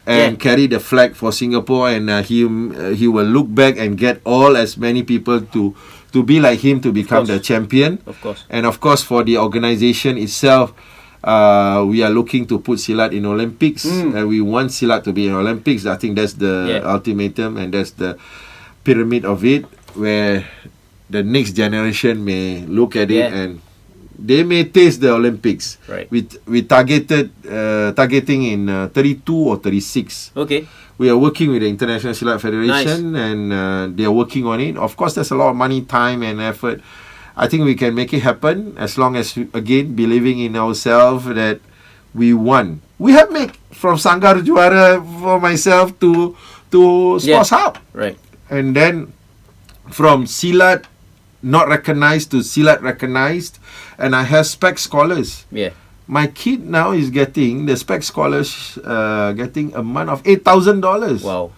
And carry the flag for Singapore, and he will look back and get as many people to be like him, to become the champion. Of course. And of course, for the organization itself, we are looking to put Silat in Olympics, and we want Silat to be in Olympics. I think that's the ultimatum, and that's the pyramid of it, where the next generation may look at it and they may taste the Olympics. Right. We targeting in 32 or 36. Okay. We are working with the International Silat Federation, and they are working on it. Of course, there's a lot of money, time, and effort. I think we can make it happen, as long as, again, believing in ourselves that we won. We have made from Sanggar Juara for myself to Sports Hub. Right. And then from Silat not recognized to Silat recognized, and I have spec scholars. Yeah. My kid now is getting the spec scholars, getting a month of $8,000. Wow.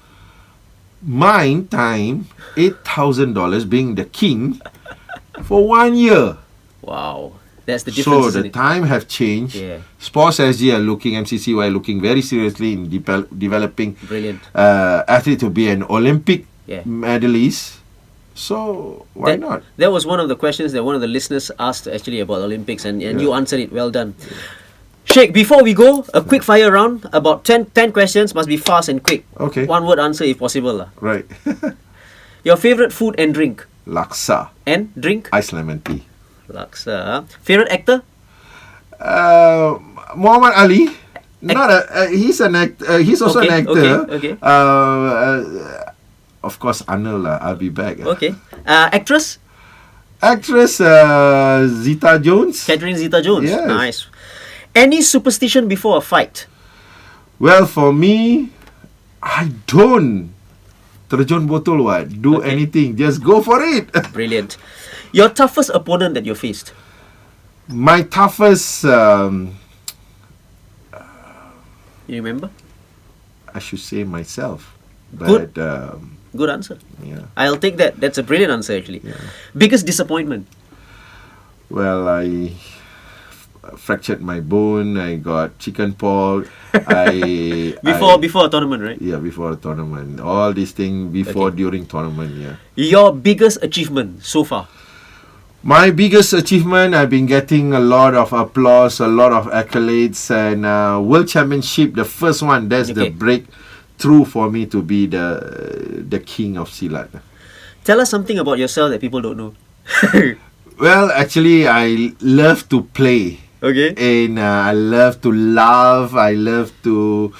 Mine time, $8,000 being the king for 1 year. Wow. That's the difference. So isn't the it? time have changed. Yeah. Sports SG are looking, MCCY are looking very seriously in developing Brilliant. athlete to be an Olympic Yeah. medalist. So why not? That was one of the questions that one of the listeners asked actually about Olympics, and you answered it. Well done. Sheikh, before we go, a quick fire round. About 10 questions, must be fast and quick. Okay. One word answer if possible. Right. Your favourite food and drink? Laksa. And drink? Ice lemon tea. Laksa. Favourite actor? Muhammad Ali. He's an actor. He's also an actor. Okay. Of course, Anil. I'll be back. Okay. Actress? Actress Zita Jones. Catherine Zeta-Jones. Yes. Nice. Any superstition before a fight? Well, for me, I don't terjun botol do anything. Just go for it. Brilliant. Your toughest opponent that you faced? My toughest, You remember? I should say myself. But, Good answer. yeah. I'll take that. That's a brilliant answer actually. Biggest disappointment? Well, I fractured my bone. I got chicken pox. Before a tournament, right? Yeah, before a tournament. All these things during tournament, yeah. Your biggest achievement so far? My biggest achievement, I've been getting a lot of applause, a lot of accolades, and World Championship, the first one, that's the breakthrough for me to be the king of Silat. Tell us something about yourself that people don't know. Well, actually, I love to play. Okay. And I love to laugh. I love to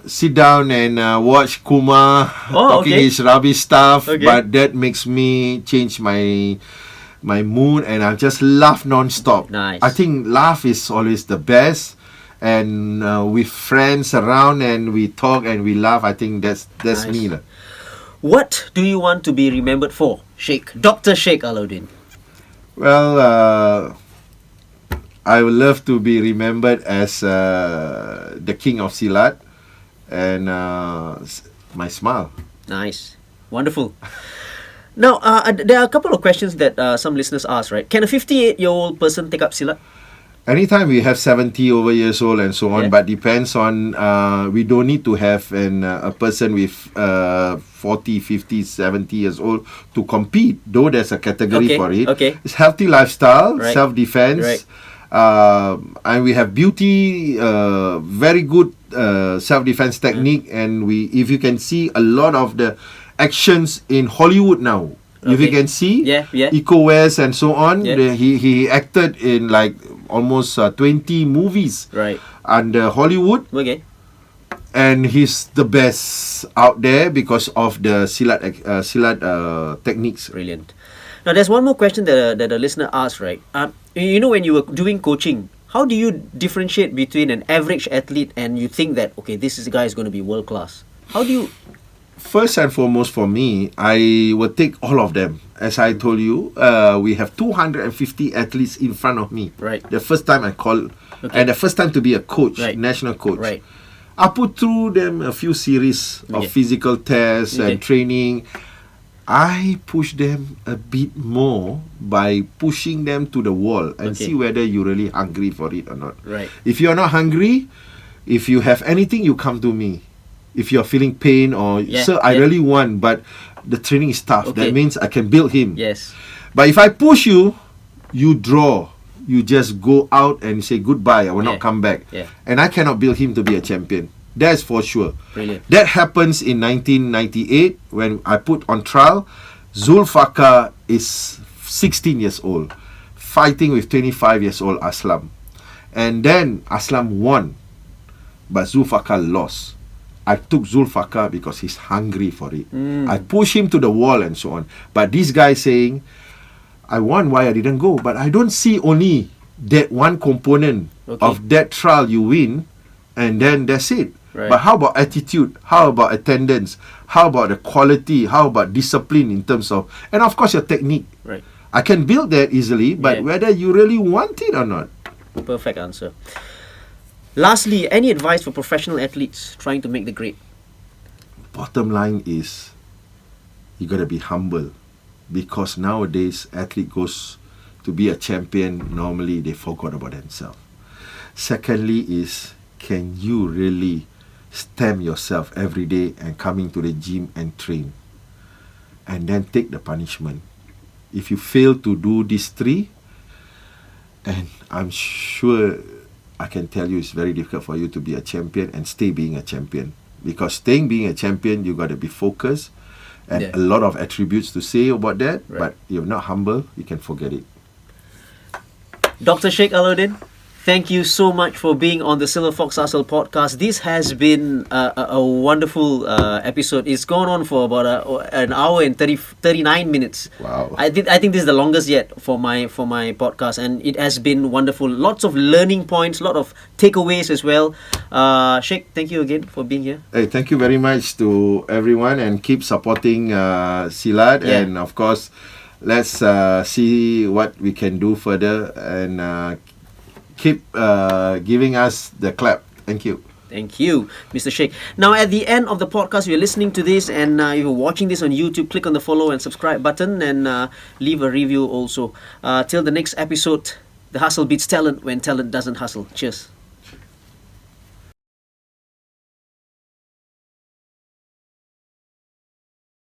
sit down and watch Kumar talking his rubbish stuff. Okay. But that makes me change my mood, and I just laugh non-stop. Nice. I think laugh is always the best. And with friends around, and we talk and we laugh. I think that's Nice. me. What do you want to be remembered for, Sheikh? Dr. Sheikh Alau'ddin. Well, I would love to be remembered as the king of Silat, and my smile. Nice. Wonderful. Now, there are a couple of questions that some listeners ask, right? Can a 58-year-old person take up Silat? Anytime we have 70 over years old and so on, Yeah. but depends on, we don't need to have a person with 40, 50, 70 years old to compete, though there's a category Okay, for it. okay. It's healthy lifestyle, Right. self-defense, Right. and we have beauty, very good self-defense technique, and if you can see a lot of the actions in Hollywood now, if you Okay. can see, Yeah, yeah. Eco West and so on, Yeah. he acted in like almost 20 movies Right. under Hollywood, Okay. and he's the best out there because of the Silat techniques. Brilliant. Now, there's one more question that a listener asked, right? You know, when you were doing coaching, how do you differentiate between an average athlete and you think that, okay, this guy is going to be world class? How do you... First and foremost for me, I will take all of them. As I told you, we have 250 athletes in front of me. Right. The first time I called, Okay. and the first time to be a coach, Right. national coach. Right. I put through them a few series of Okay. physical tests Okay. and training. I push them a bit more by pushing them to the wall and Okay. see whether you're really hungry for it or not. Right. If you're not hungry, if you have anything, you come to me. If you're feeling pain or, Yeah, sir, I yeah. really want, but the training is tough. Okay. That means I can build him. Yes. But if I push you, you draw. You just go out and say goodbye. I will Yeah. not come back. Yeah. And I cannot build him to be a champion. That's for sure. Brilliant. That happens in 1998 when I put on trial. Zulfaqar is 16 years old, fighting with 25 years old Aslam. And then Aslam won, but Zulfaqar lost. I took Zulfaqar because he's hungry for it. I push him to the wall and so on. But this guy saying, I won, why I didn't go? But I don't see only that one component Okay. of that trial you win, and then that's it. Right. But how about attitude? How about attendance? How about the quality? How about discipline in terms of, and of course your technique. Right. I can build that easily, but Yeah. whether you really want it or not. Perfect answer. Lastly, any advice for professional athletes trying to make the grade? Bottom line is, you gotta be humble, because nowadays athlete goes to be a champion, normally they forgot about themselves. Secondly is, can you really stamp yourself every day and coming to the gym and train, and then take the punishment. If you fail to do these three, and I'm sure I can tell you it's very difficult for you to be a champion and stay being a champion. Because staying being a champion, you got to be focused, and Yeah. a lot of attributes to say about that. Right. But if you're not humble, you can forget it. Dr. Sheikh Alau'ddin, thank you so much for being on the Silverfox Hustle podcast. This has been a wonderful episode. It's gone on for about an hour and 39 minutes. Wow. I think this is the longest yet for my podcast, and it has been wonderful. Lots of learning points, lot of takeaways as well. Sheikh, thank you again for being here. Hey, thank you very much to everyone, and keep supporting Silat. Yeah. And of course, let's see what we can do further, and keep giving us the clap. Thank you. Thank you, Mr. Sheikh. Now, at the end of the podcast, you're listening to this, and you're watching this on YouTube, click on the follow and subscribe button, and leave a review also. Till the next episode, the hustle beats talent when talent doesn't hustle. Cheers.